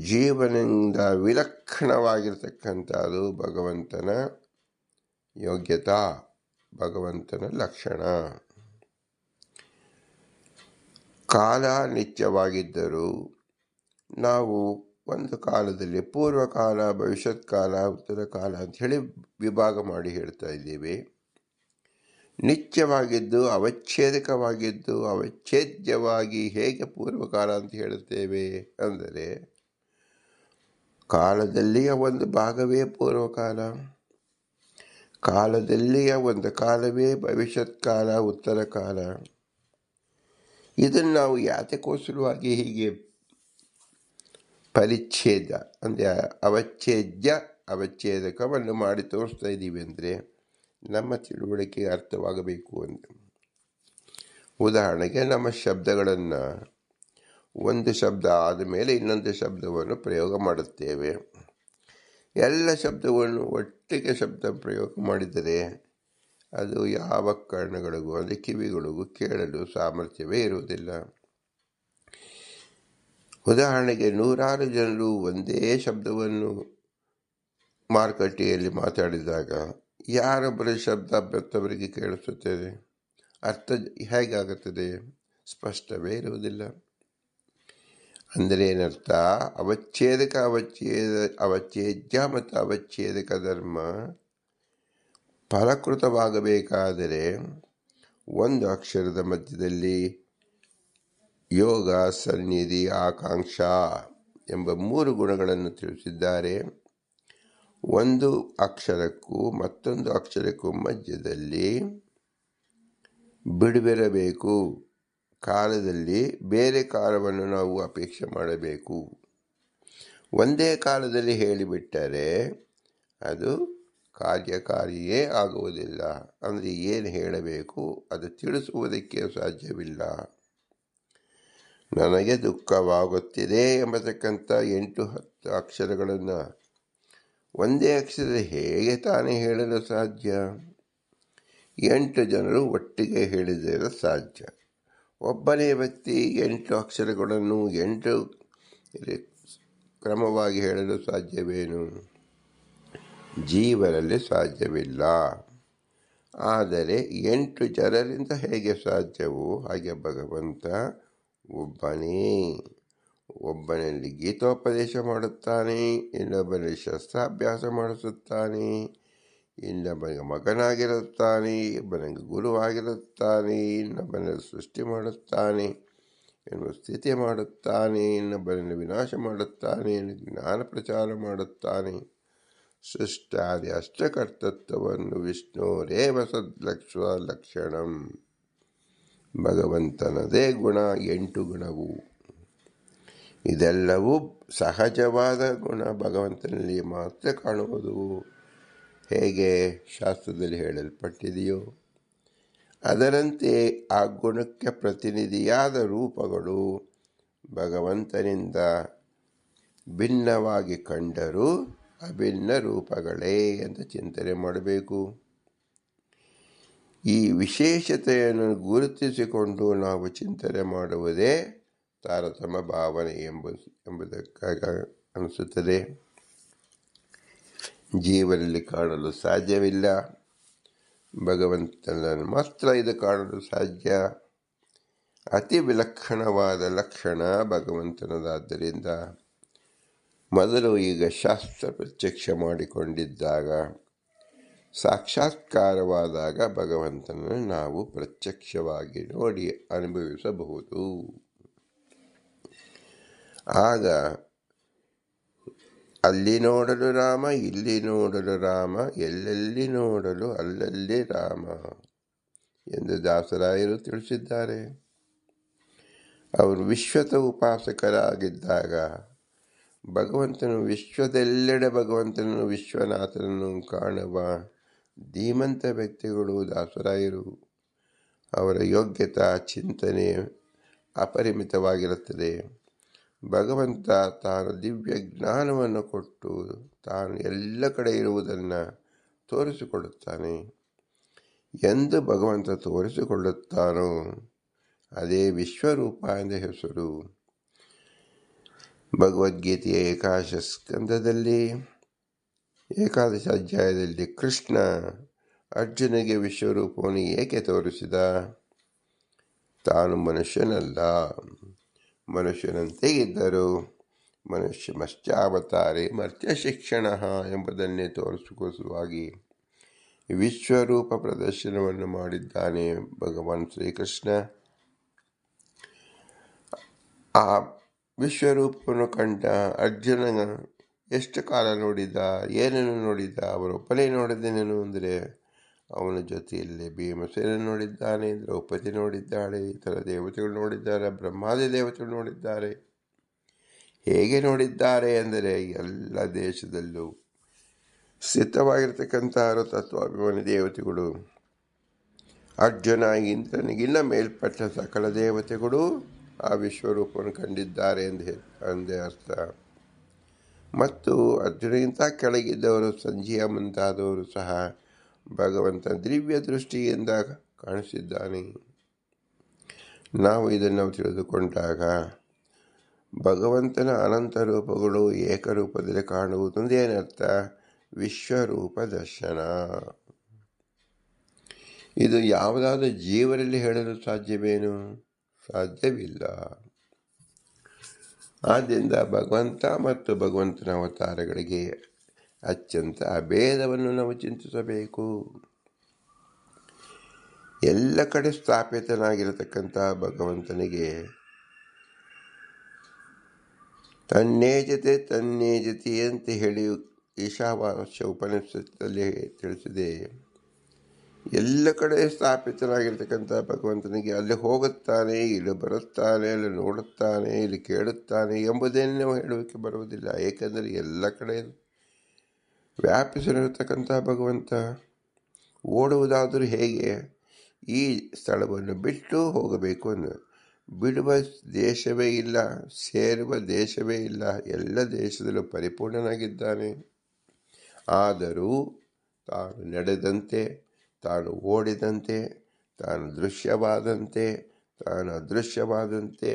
ಜೀವನದಿಂದ ವಿಲಕ್ಷಣವಾಗಿರ್ತಕ್ಕಂಥದ್ದು ಭಗವಂತನ ಯೋಗ್ಯತಾ, ಭಗವಂತನ ಲಕ್ಷಣ. ಕಾಲ ನಿತ್ಯವಾಗಿದ್ದರೂ ನಾವು ಒಂದು ಕಾಲದಲ್ಲಿ ಪೂರ್ವಕಾಲ, ಭವಿಷ್ಯತ್ ಕಾಲ, ಉತ್ತರ ಕಾಲ ಅಂಥೇಳಿ ವಿಭಾಗ ಮಾಡಿ ಹೇಳ್ತಾ ಇದ್ದೀವಿ. ನಿತ್ಯವಾಗಿದ್ದು ಅವಚ್ಛೇದಕವಾಗಿದ್ದು ಅವಚ್ಛೇದ್ಯವಾಗಿ ಹೇಗೆ ಪೂರ್ವಕಾಲ ಅಂತ ಹೇಳುತ್ತೇವೆ ಅಂದರೆ, ಕಾಲದಲ್ಲಿಯ ಒಂದು ಭಾಗವೇ ಪೂರ್ವಕಾಲ, ಕಾಲದಲ್ಲಿಯ ಒಂದು ಕಾಲವೇ ಭವಿಷ್ಯತ್ ಕಾಲ, ಉತ್ತರ ಕಾಲ. ಇದನ್ನು ನಾವು ಯಾತಕ್ಕೋಸ್ಕರವಾಗಿ ಹೀಗೆ ಪರಿಚ್ಛೇದ ಅಂದರೆ ಅವಚ್ಛೇದ್ಯ ಅವಚ್ಛೇದಕವನ್ನು ಮಾಡಿ ತೋರಿಸ್ತಾ ಇದ್ದೀವಿ ಅಂದರೆ ನಮ್ಮ ತಿಳುವಳಿಕೆ ಅರ್ಥವಾಗಬೇಕು ಅಂತ. ಉದಾಹರಣೆಗೆ ನಮ್ಮ ಶಬ್ದಗಳನ್ನು ಒಂದು ಶಬ್ದ ಆದಮೇಲೆ ಇನ್ನೊಂದು ಶಬ್ದವನ್ನು ಪ್ರಯೋಗ ಮಾಡುತ್ತೇವೆ. ಎಲ್ಲ ಶಬ್ದವನ್ನು ಒಟ್ಟಿಗೆ ಶಬ್ದ ಪ್ರಯೋಗ ಮಾಡಿದರೆ ಅದು ಯಾವ ಕರ್ಣಗಳಿಗೂ ಅಂದರೆ ಕಿವಿಗಳಿಗೂ ಕೇಳಲು ಸಾಮರ್ಥ್ಯವೇ ಇರುವುದಿಲ್ಲ. ಉದಾಹರಣೆಗೆ 100 ಜನರು ಒಂದೇ ಶಬ್ದವನ್ನು ಮಾರುಕಟ್ಟೆಯಲ್ಲಿ ಮಾತಾಡಿದಾಗ ಯಾರೊಬ್ಬರ ಶಬ್ದ ಮತ್ತೊಬ್ಬರಿಗೆ ಕೇಳಿಸುತ್ತದೆ, ಅರ್ಥ ಹೇಗಾಗುತ್ತದೆ? ಸ್ಪಷ್ಟವೇ ಇರುವುದಿಲ್ಲ. ಅಂದರೆ ಏನರ್ಥ? ಅವಚ್ಛೇದಕ ಅವಚ್ಛೇದ್ಯ ಮತ್ತು ಅವಚ್ಛೇದಕ ಧರ್ಮ ಫಲಕೃತವಾಗಬೇಕಾದರೆ ಒಂದು ಅಕ್ಷರದ ಮಧ್ಯದಲ್ಲಿ ಯೋಗ, ಸನ್ನಿಧಿ, ಆಕಾಂಕ್ಷ ಎಂಬ 3 ಗುಣಗಳನ್ನು ತಿಳಿಸಿದ್ದಾರೆ. ಒಂದು ಅಕ್ಷರಕ್ಕೂ ಮತ್ತೊಂದು ಅಕ್ಷರಕ್ಕೂ ಮಧ್ಯದಲ್ಲಿ ಬಿಡುವಿರಬೇಕು. ಕಾಲದಲ್ಲಿ ಬೇರೆ ಕಾಲವನ್ನು ನಾವು ಅಪೇಕ್ಷೆ ಮಾಡಬೇಕು. ಒಂದೇ ಕಾಲದಲ್ಲಿ ಹೇಳಿಬಿಟ್ಟರೆ ಅದು ಕಾರ್ಯಕಾರಿಯೇ ಆಗುವುದಿಲ್ಲ. ಅಂದರೆ ಏನು ಹೇಳಬೇಕು ಅದು ತಿಳಿಸುವುದಕ್ಕೆ ಸಾಧ್ಯವಿಲ್ಲ. ನನಗೆ ದುಃಖವಾಗುತ್ತಿದೆ ಎಂಬತಕ್ಕಂಥ 8-10 ಅಕ್ಷರಗಳನ್ನು ಒಂದೇ ಅಕ್ಷರ ಹೇಗೆ ತಾನೇ ಹೇಳಲು ಸಾಧ್ಯ? 8 ಜನರು ಒಟ್ಟಿಗೆ ಹೇಳಿದರೆ ಸಾಧ್ಯ. ಒಬ್ಬನೇ ವ್ಯಕ್ತಿ 8 ಅಕ್ಷರಗಳನ್ನು 8 ಕ್ರಮವಾಗಿ ಹೇಳಲು ಸಾಧ್ಯವೇನು? ಜೀವನಲ್ಲಿ ಸಾಧ್ಯವಿಲ್ಲ. ಆದರೆ 8 ಜನರಿಂದ ಹೇಗೆ ಸಾಧ್ಯವೋ ಹಾಗೆ ಭಗವಂತ ಒಬ್ಬನಲ್ಲಿ ಗೀತೋಪದೇಶ ಮಾಡುತ್ತಾನೆ, ಇನ್ನೊಬ್ಬನಲ್ಲಿ ಶಸ್ತ್ರಾಭ್ಯಾಸ ಮಾಡಿಸುತ್ತಾನೆ, ಇನ್ನೊಬ್ಬನಿಗೆ ಮಗನಾಗಿರುತ್ತಾನೆ, ಇನ್ನೊಬ್ಬನಿಗೆ ಗುರುವಾಗಿರುತ್ತಾನೆ, ಇನ್ನೊಬ್ಬನಲ್ಲಿ ಸೃಷ್ಟಿ ಮಾಡುತ್ತಾನೆ, ಇನ್ನೊಬ್ಬ ಸ್ಥಿತಿ ಮಾಡುತ್ತಾನೆ, ಇನ್ನೊಬ್ಬನಲ್ಲಿ ವಿನಾಶ ಮಾಡುತ್ತಾನೆ, ಜ್ಞಾನ ಪ್ರಚಾರ ಮಾಡುತ್ತಾನೆ. ಸೃಷ್ಟಾದಿ ಅಷ್ಟಕರ್ತತ್ವವನ್ನು ವಿಷ್ಣುರೇವ ಸದ್ಲಕ್ಷಣಂ. ಭಗವಂತನದೇ ಗುಣ 8 ಗುಣವು. ಇದೆಲ್ಲವೂ ಸಹಜವಾದ ಗುಣ ಭಗವಂತನಲ್ಲಿ ಮಾತ್ರ ಕಾಣುವುದು. ಹೇಗೆ ಶಾಸ್ತ್ರದಲ್ಲಿ ಹೇಳಲ್ಪಟ್ಟಿದೆಯೋ ಅದರಂತೆ ಆ ಗುಣಕ್ಕೆ ಪ್ರತಿನಿಧಿಯಾದ ರೂಪಗಳು ಭಗವಂತನಿಂದ ಭಿನ್ನವಾಗಿ ಕಂಡರೂ ಅಭಿನ್ನ ರೂಪಗಳೇ ಅಂತ ಚಿಂತನೆ ಮಾಡಬೇಕು. ಈ ವಿಶೇಷತೆಯನ್ನು ಗುರುತಿಸಿಕೊಂಡು ನಾವು ಚಿಂತನೆ ಮಾಡುವುದೇ ತಾರತಮ್ಯ ಭಾವನೆ ಎಂಬುದಕ್ಕಾಗಿ ಅನಿಸುತ್ತದೆ. ಜೀವನದಲ್ಲಿ ಕಾಣಲು ಸಾಧ್ಯವಿಲ್ಲ, ಭಗವಂತನನ್ನು ಮಾತ್ರ ಇದು ಕಾಣಲು ಸಾಧ್ಯ. ಅತಿ ವಿಲಕ್ಷಣವಾದ ಲಕ್ಷಣ ಭಗವಂತನದಾದ್ದರಿಂದ ಮೊದಲು ಈಗ ಶಾಸ್ತ್ರ ಪ್ರತ್ಯಕ್ಷ ಮಾಡಿಕೊಂಡಿದ್ದಾಗ, ಸಾಕ್ಷಾತ್ಕಾರವಾದಾಗ ಭಗವಂತನನ್ನು ನಾವು ಪ್ರತ್ಯಕ್ಷವಾಗಿ ನೋಡಿ ಅನುಭವಿಸಬಹುದು. ಆಗ ಅಲ್ಲಿ ನೋಡಲು ರಾಮ, ಇಲ್ಲಿ ನೋಡಲು ರಾಮ, ಎಲ್ಲೆಲ್ಲಿ ನೋಡಲು ಅಲ್ಲಲ್ಲಿ ರಾಮ ಎಂದು ದಾಸರಾಯರು ತಿಳಿಸಿದ್ದಾರೆ. ಅವರು ವಿಶ್ವದ ಉಪಾಸಕರಾಗಿದ್ದಾಗ ಭಗವಂತನು ವಿಶ್ವದೆಲ್ಲೆಡೆ ಭಗವಂತನನ್ನು ವಿಶ್ವನಾಥನನ್ನು ಕಾಣುವ ಧೀಮಂತ ವ್ಯಕ್ತಿಗಳು ದಾಸರಾಯರು. ಅವರ ಯೋಗ್ಯತಾ ಚಿಂತನೆ ಅಪರಿಮಿತವಾಗಿರುತ್ತದೆ. ಭಗವಂತ ತಾನು ದಿವ್ಯ ಜ್ಞಾನವನ್ನು ಕೊಟ್ಟು ತಾನು ಎಲ್ಲ ಕಡೆ ಇರುವುದನ್ನು ತೋರಿಸಿಕೊಡುತ್ತಾನೆ. ಎಂದು ಭಗವಂತ ತೋರಿಸಿಕೊಳ್ಳುತ್ತಾನೋ ಅದೇ ವಿಶ್ವರೂಪ ಎಂದ ಹೆಸರು. ಭಗವದ್ಗೀತೆಯ ಏಕಾದಶ ಅಧ್ಯಾಯದಲ್ಲಿ ಕೃಷ್ಣ ಅರ್ಜುನಿಗೆ ವಿಶ್ವರೂಪವನ್ನು ಏಕೆ ತೋರಿಸಿದ? ತಾನು ಮನುಷ್ಯನಲ್ಲ, ಮನುಷ್ಯನಂತೆ ಇದ್ದರು, ಮನುಷ್ಯಮಶ್ಚಾವತಾರೆ ಮರ್ತ್ಯ ಶಿಕ್ಷಣ ಎಂಬುದನ್ನೇ ತೋರಿಸುವುದಕ್ಕೋಸ್ಕರವಾಗಿ ವಿಶ್ವರೂಪ ಪ್ರದರ್ಶನವನ್ನು ಮಾಡಿದ್ದಾನೆ ಭಗವಾನ್ ಶ್ರೀಕೃಷ್ಣ. ಆ ವಿಶ್ವರೂಪವನ್ನು ಕಂಡ ಅರ್ಜುನ ಎಷ್ಟು ಕಾಲ ನೋಡಿದ, ಏನನ್ನು ನೋಡಿದ? ಅವರೊಬ್ಬನೇ ನೋಡಿದ್ದೇನೇನು ಅಂದರೆ ಅವನ ಜೊತೆಯಲ್ಲಿ ಭೀಮಸೇನ ನೋಡಿದ್ದಾನೆ, ದ್ರೌಪದಿ ನೋಡಿದ್ದಾಳೆ, ಇತರ ದೇವತೆಗಳು ನೋಡಿದ್ದಾರೆ, ಬ್ರಹ್ಮಾದಿ ದೇವತೆಗಳು ನೋಡಿದ್ದಾರೆ. ಹೇಗೆ ನೋಡಿದ್ದಾರೆ ಅಂದರೆ ಎಲ್ಲ ದೇಶದಲ್ಲೂ ಸ್ಥಿತವಾಗಿರ್ತಕ್ಕಂಥ ತತ್ವಾಭಿಮಾನಿ ದೇವತೆಗಳು, ಅರ್ಜುನ ಇಂದ್ರನಿಗಿನ್ನ ಮೇಲ್ಪಟ್ಟ ಸಕಲ ದೇವತೆಗಳು ಆ ವಿಶ್ವರೂಪವನ್ನು ಕಂಡಿದ್ದಾರೆ ಎಂದೇ ಅರ್ಥ. ಮತ್ತು ಅರ್ಜುನಿಗಿಂತ ಕೆಳಗಿದ್ದವರು ಸಂಜಯ ಮುಂತಾದವರು ಸಹ ಭಗವಂತ ದಿವ್ಯ ದೃಷ್ಟಿಯಿಂದ ಕಾಣಿಸಿದ್ದಾನೆ. ನಾವು ಇದನ್ನು ತಿಳಿದುಕೊಂಡಾಗ ಭಗವಂತನ ಅನಂತ ರೂಪಗಳು ಏಕರೂಪದಲ್ಲಿ ಕಾಣುವುದೊಂದೇನರ್ಥ? ವಿಶ್ವರೂಪ ದರ್ಶನ. ಇದು ಯಾವುದಾದ್ರೂ ಜೀವರಲ್ಲಿ ಹೇಳಲು ಸಾಧ್ಯವೇನು? ಸಾಧ್ಯವಿಲ್ಲ. ಆದ್ದರಿಂದ ಭಗವಂತ ಮತ್ತು ಭಗವಂತನ ಅವತಾರಗಳಿಗೆ ಅತ್ಯಂತ ಅಭೇದವನ್ನು ನಾವು ಚಿಂತಿಸಬೇಕು. ಎಲ್ಲ ಕಡೆ ಸ್ಥಾಪಿತನಾಗಿರತಕ್ಕಂಥ ಭಗವಂತನಿಗೆ ತನ್ನೇ ಜತೆ ಅಂತ ಹೇಳಿ ಈಶಾವಾಸ್ಯ ಉಪನಿಷತ್ತಲ್ಲಿ ತಿಳಿಸಿದೆ. ಎಲ್ಲ ಕಡೆ ಸ್ಥಾಪಿತನಾಗಿರ್ತಕ್ಕಂಥ ಭಗವಂತನಿಗೆ ಅಲ್ಲಿ ಹೋಗುತ್ತಾನೆ, ಇಲ್ಲಿ ಬರುತ್ತಾನೆ, ಅಲ್ಲಿ ನೋಡುತ್ತಾನೆ, ಇಲ್ಲಿ ಕೇಳುತ್ತಾನೆ ಎಂಬುದೇನು ಹೇಳೋಕ್ಕೆ ಬರುವುದಿಲ್ಲ. ಏಕೆಂದರೆ ಎಲ್ಲ ಕಡೆ ವ್ಯಾಪಿಸಿರತಕ್ಕಂಥ ಭಗವಂತ ಓಡುವುದಾದರೂ ಹೇಗೆ? ಈ ಸ್ಥಳವನ್ನು ಬಿಟ್ಟು ಹೋಗಬೇಕು ಅನ್ನೋ ಬಿಡುವ ದೇಶವೇ ಇಲ್ಲ, ಸೇರುವ ದೇಶವೇ ಇಲ್ಲ. ಎಲ್ಲ ದೇಶದಲ್ಲೂ ಪರಿಪೂರ್ಣನಾಗಿದ್ದಾನೆ. ಆದರೂ ತಾನು ನಡೆದಂತೆ, ತಾನು ಓಡಿದಂತೆ, ತಾನು ದೃಶ್ಯವಾದಂತೆ, ತಾನು ಅದೃಶ್ಯವಾದಂತೆ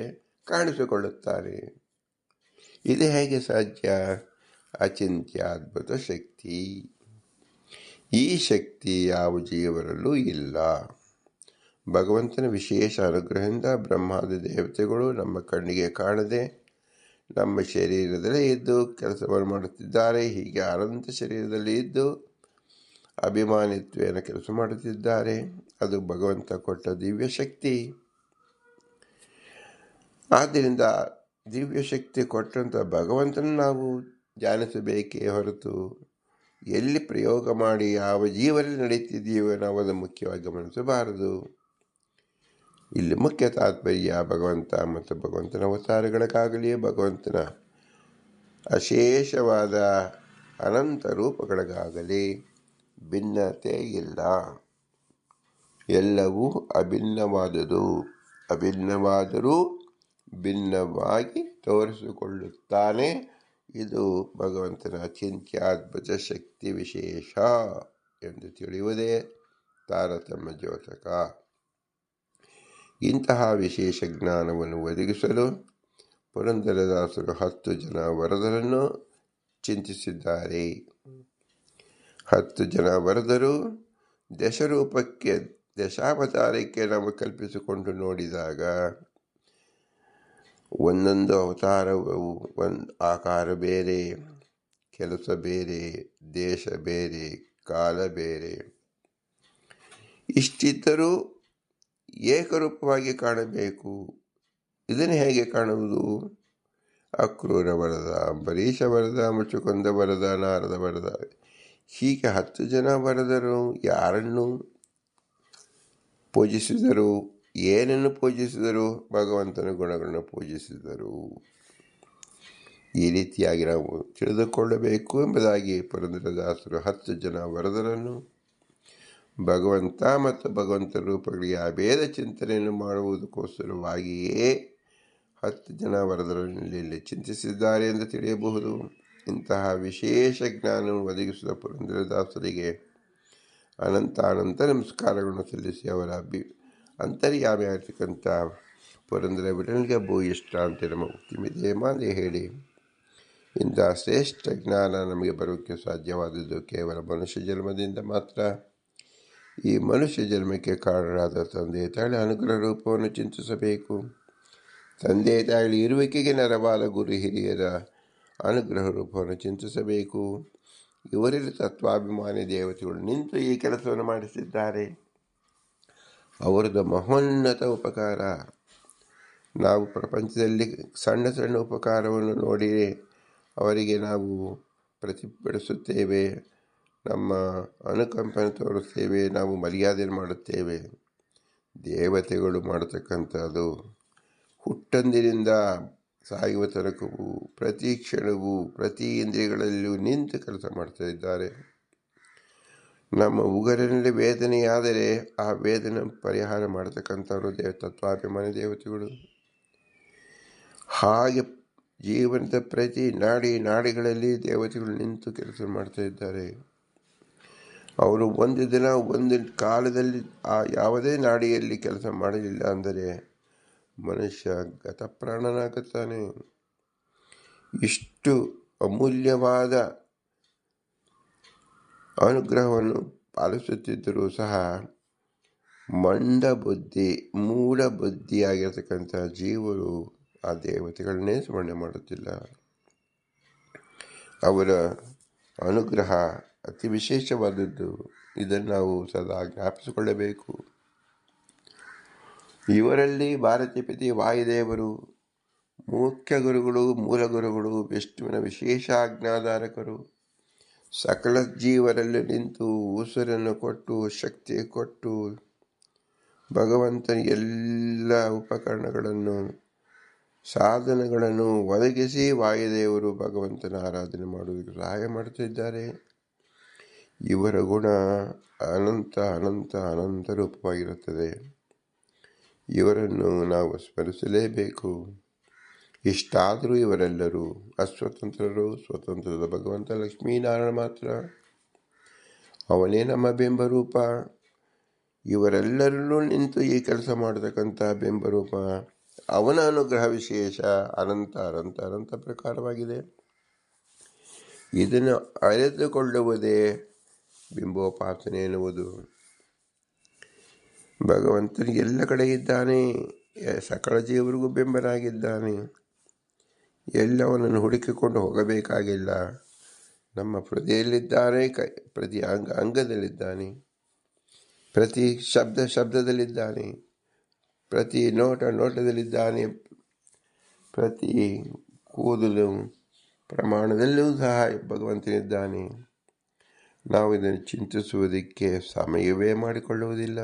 ಕಾಣಿಸಿಕೊಳ್ಳುತ್ತಾನೆ. ಇದು ಹೇಗೆ ಸಾಧ್ಯ? ಅಚಿಂತ್ಯದ್ಭುತ ಶಕ್ತಿ. ಈ ಶಕ್ತಿ ಯಾವ ಜೀವರಲ್ಲೂ ಇಲ್ಲ. ಭಗವಂತನ ವಿಶೇಷ ಅನುಗ್ರಹದಿಂದ ಬ್ರಹ್ಮಾದಿ ದೇವತೆಗಳು ನಮ್ಮ ಕಣ್ಣಿಗೆ ಕಾಣದೆ ನಮ್ಮ ಶರೀರದಲ್ಲೇ ಇದ್ದು ಕೆಲಸವನ್ನು ಮಾಡುತ್ತಿದ್ದಾರೆ. ಹೀಗೆ ಅನಂತ ಶರೀರದಲ್ಲಿ ಇದ್ದು ಅಭಿಮಾನಿತ್ವೇನ ಕೆಲಸ ಮಾಡುತ್ತಿದ್ದಾರೆ. ಅದು ಭಗವಂತ ಕೊಟ್ಟ ದಿವ್ಯ ಶಕ್ತಿ. ಆದ್ದರಿಂದ ದಿವ್ಯ ಶಕ್ತಿ ಕೊಟ್ಟಂಥ ಭಗವಂತನ ನಾವು ಧ್ಯಾನಿಸಬೇಕೇ ಹೊರತು ಎಲ್ಲಿ ಪ್ರಯೋಗ ಮಾಡಿ ಯಾವ ಜೀವನಲ್ಲಿ ನಡೀತಿದ್ದೀವೋ ನಾವು ಅದನ್ನು ಮುಖ್ಯವಾಗಿ ಗಮನಿಸಬಾರದು. ಇಲ್ಲಿ ಮುಖ್ಯ ತಾತ್ಪರ್ಯ ಭಗವಂತ ಮತ್ತು ಭಗವಂತನ ಅವತಾರಗಳಿಗಾಗಲಿ ಭಗವಂತನ ಅಶೇಷವಾದ ಅನಂತ ರೂಪಗಳಿಗಾಗಲಿ ಭಿನ್ನತೆ ಇಲ್ಲ. ಎಲ್ಲವೂ ಅಭಿನ್ನವಾದರೂ ಭಿನ್ನವಾಗಿ ತೋರಿಸಿಕೊಳ್ಳುತ್ತಾನೆ. ಇದು ಭಗವಂತನ ಅಚಿಂತ್ಯದ್ಭುತ ಶಕ್ತಿ ವಿಶೇಷ ಎಂದು ತಿಳಿಯುವುದೇ ತಾರತಮ್ಯ ದ್ಯೋತಕ. ಇಂತಹ ವಿಶೇಷ ಜ್ಞಾನವನ್ನು ಒದಗಿಸಲು ಪುರಂದರದಾಸರು 10 ಜನ ವರದರನ್ನು ಚಿಂತಿಸಿದ್ದಾರೆ. 10 ಜನ ವರದರು ದಶರೂಪಕ್ಕೆ, ದಶಾವತಾರಕ್ಕೆ ನಾವು ಕಲ್ಪಿಸಿಕೊಂಡು ನೋಡಿದಾಗ ಒಂದೊಂದು ಅವತಾರವು ಒಂದು ಆಕಾರ ಬೇರೆ, ಕೆಲಸ ಬೇರೆ, ದೇಶ ಬೇರೆ, ಕಾಲ ಬೇರೆ. ಇಷ್ಟಿದ್ದರೂ ಏಕರೂಪವಾಗಿ ಕಾಣಬೇಕು. ಇದನ್ನು ಹೇಗೆ ಕಾಣುವುದು? ಅಕ್ರೂರ ವರದ, ಅಂಬರೀಷ ವರದ, ಮುಚುಕುಂದ ವರದ, ನಾರದ ವರದ, ಹೀಗೆ 10 ಜನ ವರದರು ಯಾರನ್ನು ಪೂಜಿಸಿದರು? ಏನನ್ನು ಪೂಜಿಸಿದರು? ಭಗವಂತನ ಗುಣಗಳನ್ನು ಪೂಜಿಸಿದರು. ಈ ರೀತಿಯಾಗಿ ನಾವು ತಿಳಿದುಕೊಳ್ಳಬೇಕು ಎಂಬುದಾಗಿ ಪುರಂದರದಾಸರು 10 ಜನ ವರದರನ್ನು ಭಗವಂತ ಮತ್ತು ಭಗವಂತನ ರೂಪಗಳಿಗೆ ಅಭೇದ ಚಿಂತನೆಯನ್ನು ಮಾಡುವುದಕ್ಕೋಸ್ಕರವಾಗಿಯೇ 10 ಜನ ವರದರಲ್ಲಿ ಚಿಂತಿಸಿದ್ದಾರೆ ಎಂದು ತಿಳಿಯಬಹುದು. ಇಂತಹ ವಿಶೇಷ ಜ್ಞಾನವನ್ನು ಒದಗಿಸಿದ ಪುರಂದರದಾಸರಿಗೆ ಅನಂತ ನಮಸ್ಕಾರಗಳನ್ನು ಸಲ್ಲಿಸಿ ಅವರ ಅಂತರ್ಯಾಮಿ ಆಗ್ತಕ್ಕಂಥ ಪುರಂದರ ವಿಠಲನಿಗೆ ಭೂಯಿಷ್ಟಾಂತಿ ನಮ್ಮ ಮುಕ್ತಿಮಿದೇಮ ಅಂತ ಹೇಳಿ ಇಂಥ ಶ್ರೇಷ್ಠ ಜ್ಞಾನ ನಮಗೆ ಬರೋಕ್ಕೆ ಸಾಧ್ಯವಾದದ್ದು ಕೇವಲ ಮನುಷ್ಯ ಜನ್ಮದಿಂದ ಮಾತ್ರ. ಈ ಮನುಷ್ಯ ಜನ್ಮಕ್ಕೆ ಕಾರಣರಾದ ತಂದೆ ತಾಯಿ ಅನುಗ್ರಹ ರೂಪವನ್ನು ಚಿಂತಿಸಬೇಕು. ತಂದೆ ತಾಯಿ ಇರುವಿಕೆಗೆ ನೆರವಾದ ಗುರು ಹಿರಿಯರ ಅನುಗ್ರಹ ರೂಪವನ್ನು ಚಿಂತಿಸಬೇಕು. ಇವರಲ್ಲಿ ತತ್ವಾಭಿಮಾನಿ ದೇವತೆಗಳು ನಿಂತು ಈ ಕೆಲಸವನ್ನು ಮಾಡಿಸಿದ್ದಾರೆ. ಅವರದ್ದು ಮಹೋನ್ನತ ಉಪಕಾರ. ನಾವು ಪ್ರಪಂಚದಲ್ಲಿ ಸಣ್ಣ ಸಣ್ಣ ಉಪಕಾರವನ್ನು ನೋಡಿ ಅವರಿಗೆ ನಾವು ಪ್ರತಿಭಟಿಸುತ್ತೇವೆ, ನಮ್ಮ ಅನುಕಂಪನೆ ತೋರಿಸ್ತೇವೆ, ನಾವು ಮರ್ಯಾದೆ ಮಾಡುತ್ತೇವೆ. ದೇವತೆಗಳು ಮಾಡತಕ್ಕಂಥದ್ದು ಹುಟ್ಟಂದಿನಿಂದ ಸಾಯುವ ತನಕವೂ ಪ್ರತಿ ಕ್ಷಣವೂ ಪ್ರತಿ ಇಂದ್ರಿಯಗಳಲ್ಲಿಯೂ ನಿಂತು ಕೆಲಸ ಮಾಡ್ತಾ ಇದ್ದಾರೆ. ನಮ್ಮ ಉಗುರಿನಲ್ಲಿ ವೇದನೆಯಾದರೆ ಆ ವೇದನೆ ಪರಿಹಾರ ಮಾಡತಕ್ಕಂಥವರು ತತ್ವಾಭಿಮಾನಿ ದೇವತೆಗಳು. ಹಾಗೆ ಜೀವನದ ಪ್ರತಿ ನಾಡಿಗಳಲ್ಲಿ ದೇವತೆಗಳು ನಿಂತು ಕೆಲಸ ಮಾಡ್ತಾ ಇದ್ದಾರೆ. ಅವರು ಒಂದು ದಿನ ಒಂದು ಕಾಲದಲ್ಲಿ ಆ ಯಾವುದೇ ನಾಡಿಯಲ್ಲಿ ಕೆಲಸ ಮಾಡಲಿಲ್ಲ ಅಂದರೆ ಮನುಷ್ಯ ಗತಪ್ರಾಣನಾಗುತ್ತಾನೆ. ಇಷ್ಟು ಅಮೂಲ್ಯವಾದ ಅನುಗ್ರಹವನ್ನು ಪಾಲಿಸುತ್ತಿದ್ದರೂ ಸಹ ಮೂಢ ಬುದ್ಧಿಯಾಗಿರ್ತಕ್ಕಂಥ ಜೀವರು ಆ ದೇವತೆಗಳನ್ನೇ ಸ್ಮರಣೆ ಮಾಡುತ್ತಿಲ್ಲ. ಅವರ ಅನುಗ್ರಹ ಅತಿ ವಿಶೇಷವಾದದ್ದು. ಇದನ್ನು ನಾವು ಸದಾ ಜ್ಞಾಪಿಸಿಕೊಳ್ಳಬೇಕು. ಇವರಲ್ಲಿ ಭಾರತೀಪತಿ ವಾಯುದೇವರು ಮುಖ್ಯ ಗುರುಗಳು, ಮೂಲ ಗುರುಗಳು, ವಿಷ್ಣುವಿನ ವಿಶೇಷ ಆಜ್ಞಾಧಾರಕರು. ಸಕಲ ಜೀವರಲ್ಲಿ ನಿಂತು ಉಸಿರನ್ನು ಕೊಟ್ಟು ಶಕ್ತಿ ಕೊಟ್ಟು ಭಗವಂತನ ಎಲ್ಲ ಉಪಕರಣಗಳನ್ನು ಸಾಧನಗಳನ್ನು ಒದಗಿಸಿ ವಾಯುದೇವರು ಭಗವಂತನ ಆರಾಧನೆ ಮಾಡುವುದಕ್ಕೆ ಸಹಾಯ ಮಾಡುತ್ತಿದ್ದಾರೆ. ಇವರ ಗುಣ ಅನಂತ ಅನಂತ ಅನಂತ ರೂಪವಾಗಿರುತ್ತದೆ. ಇವರನ್ನು ನಾವು ಸ್ಮರಿಸಲೇಬೇಕು. ಇಷ್ಟಾದರೂ ಇವರೆಲ್ಲರೂ ಅಸ್ವತಂತ್ರರು. ಸ್ವತಂತ್ರದ ಭಗವಂತ ಲಕ್ಷ್ಮೀನಾರಾಯಣ ಮಾತ್ರ. ಅವನೇ ನಮ್ಮ ಬಿಂಬರೂಪ. ಇವರೆಲ್ಲರಲ್ಲೂ ನಿಂತು ಈ ಕೆಲಸ ಮಾಡತಕ್ಕಂಥ ಬಿಂಬರೂಪ. ಅವನ ಅನುಗ್ರಹ ವಿಶೇಷ ಅನಂತ ಅನಂತ ಅನಂತ ಪ್ರಕಾರವಾಗಿದೆ. ಇದನ್ನು ಅರಿತುಕೊಳ್ಳುವುದೇ ಬಿಂಬೋಪಾಸನೆ ಎನ್ನುವುದು. ಭಗವಂತನು ಎಲ್ಲ ಕಡೆ ಇದ್ದಾನೆ. ಸಕಲ ಜೀವರಿಗೂ ಬಿಂಬನಾಗಿದ್ದಾನೆ. ಎಲ್ಲವನ್ನನ್ನು ಹುಡುಕಿಕೊಂಡು ಹೋಗಬೇಕಾಗಿಲ್ಲ. ನಮ್ಮ ಹೃದಯದಲ್ಲಿದ್ದಾನೆ, ಪ್ರತಿ ಅಂಗದಲ್ಲಿದ್ದಾನೆ, ಪ್ರತಿ ಶಬ್ದದಲ್ಲಿದ್ದಾನೆ, ಪ್ರತಿ ನೋಟದಲ್ಲಿದ್ದಾನೆ, ಪ್ರತಿ ಕೂದಲು ಪ್ರಮಾಣದಲ್ಲೂ ಸಹ ಭಗವಂತನಿದ್ದಾನೆ. ನಾವು ಇದನ್ನು ಚಿಂತಿಸುವುದಕ್ಕೆ ಸಮಯವೇ ಮಾಡಿಕೊಳ್ಳುವುದಿಲ್ಲ.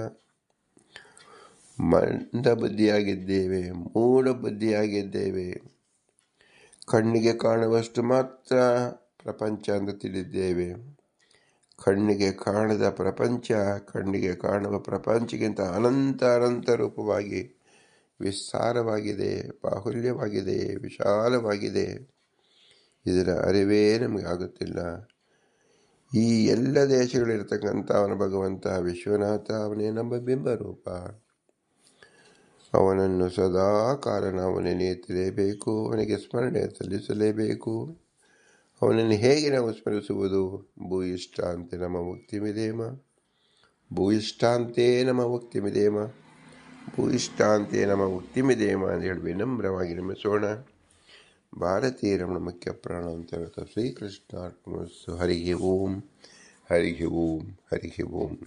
ಮಂದ ಬುದ್ಧಿಯಾಗಿದ್ದೇವೆ, ಮೂಢ ಬುದ್ಧಿಯಾಗಿದ್ದೇವೆ. ಕಣ್ಣಿಗೆ ಕಾಣುವಷ್ಟು ಮಾತ್ರ ಪ್ರಪಂಚ ಅಂತ ತಿಳಿದ್ದೇವೆ. ಕಣ್ಣಿಗೆ ಕಾಣದ ಪ್ರಪಂಚ ಕಣ್ಣಿಗೆ ಕಾಣುವ ಪ್ರಪಂಚಕ್ಕಿಂತ ಅನಂತ ಅನಂತ ರೂಪವಾಗಿ ವಿಸ್ತಾರವಾಗಿದೆ, ಬಾಹುಲ್ಯವಾಗಿದೆ, ವಿಶಾಲವಾಗಿದೆ. ಇದರ ಅರಿವೇ ನಮಗೆ ಆಗುತ್ತಿಲ್ಲ. ಈ ಎಲ್ಲ ದೇಶಗಳಿರ್ತಕ್ಕಂಥ ಅವನ ಭಗವಂತ ವಿಶ್ವನಾಥ, ಅವನೇ ನಮ್ಮ ಬಿಂಬರೂಪ. ಅವನನ್ನು ಸದಾ ಕಾಲ ನಾವು ನೆನೆಯುತ್ತಲೇಬೇಕು. ಅವನಿಗೆ ಸ್ಮರಣೆ ಸಲ್ಲಿಸಲೇಬೇಕು. ಅವನನ್ನು ಹೇಗೆ ನಾವು ಸ್ಮರಿಸುವುದು? ಭೂಯಿಷ್ಟಾಂತೆ ನಮ್ಮ ಮುಕ್ತಿಮಿದೇಮ, ಭೂಯಿಷ್ಟಾಂತೆ ನಮ್ಮ ಮುಕ್ತಿಮಿದೇಮ, ಭೂಯಿಷ್ಟಾಂತೆ ನಮ್ಮ ಮುಕ್ತಿಮಿದೇಮ ಅಂತ ಹೇಳಿ ವಿನಮ್ರವಾಗಿ ನಮಿಸೋಣ. ಭಾರತೀಯ ರಮಣ ಮುಖ್ಯ ಪ್ರಾಣ ಅಂತ ಶ್ರೀಕೃಷ್ಣಾರ್ಪಣಮಸ್ತು. ಹರಿ ಓಂ, ಹರಿ ಓಂ, ಹರಿ ಓಂ.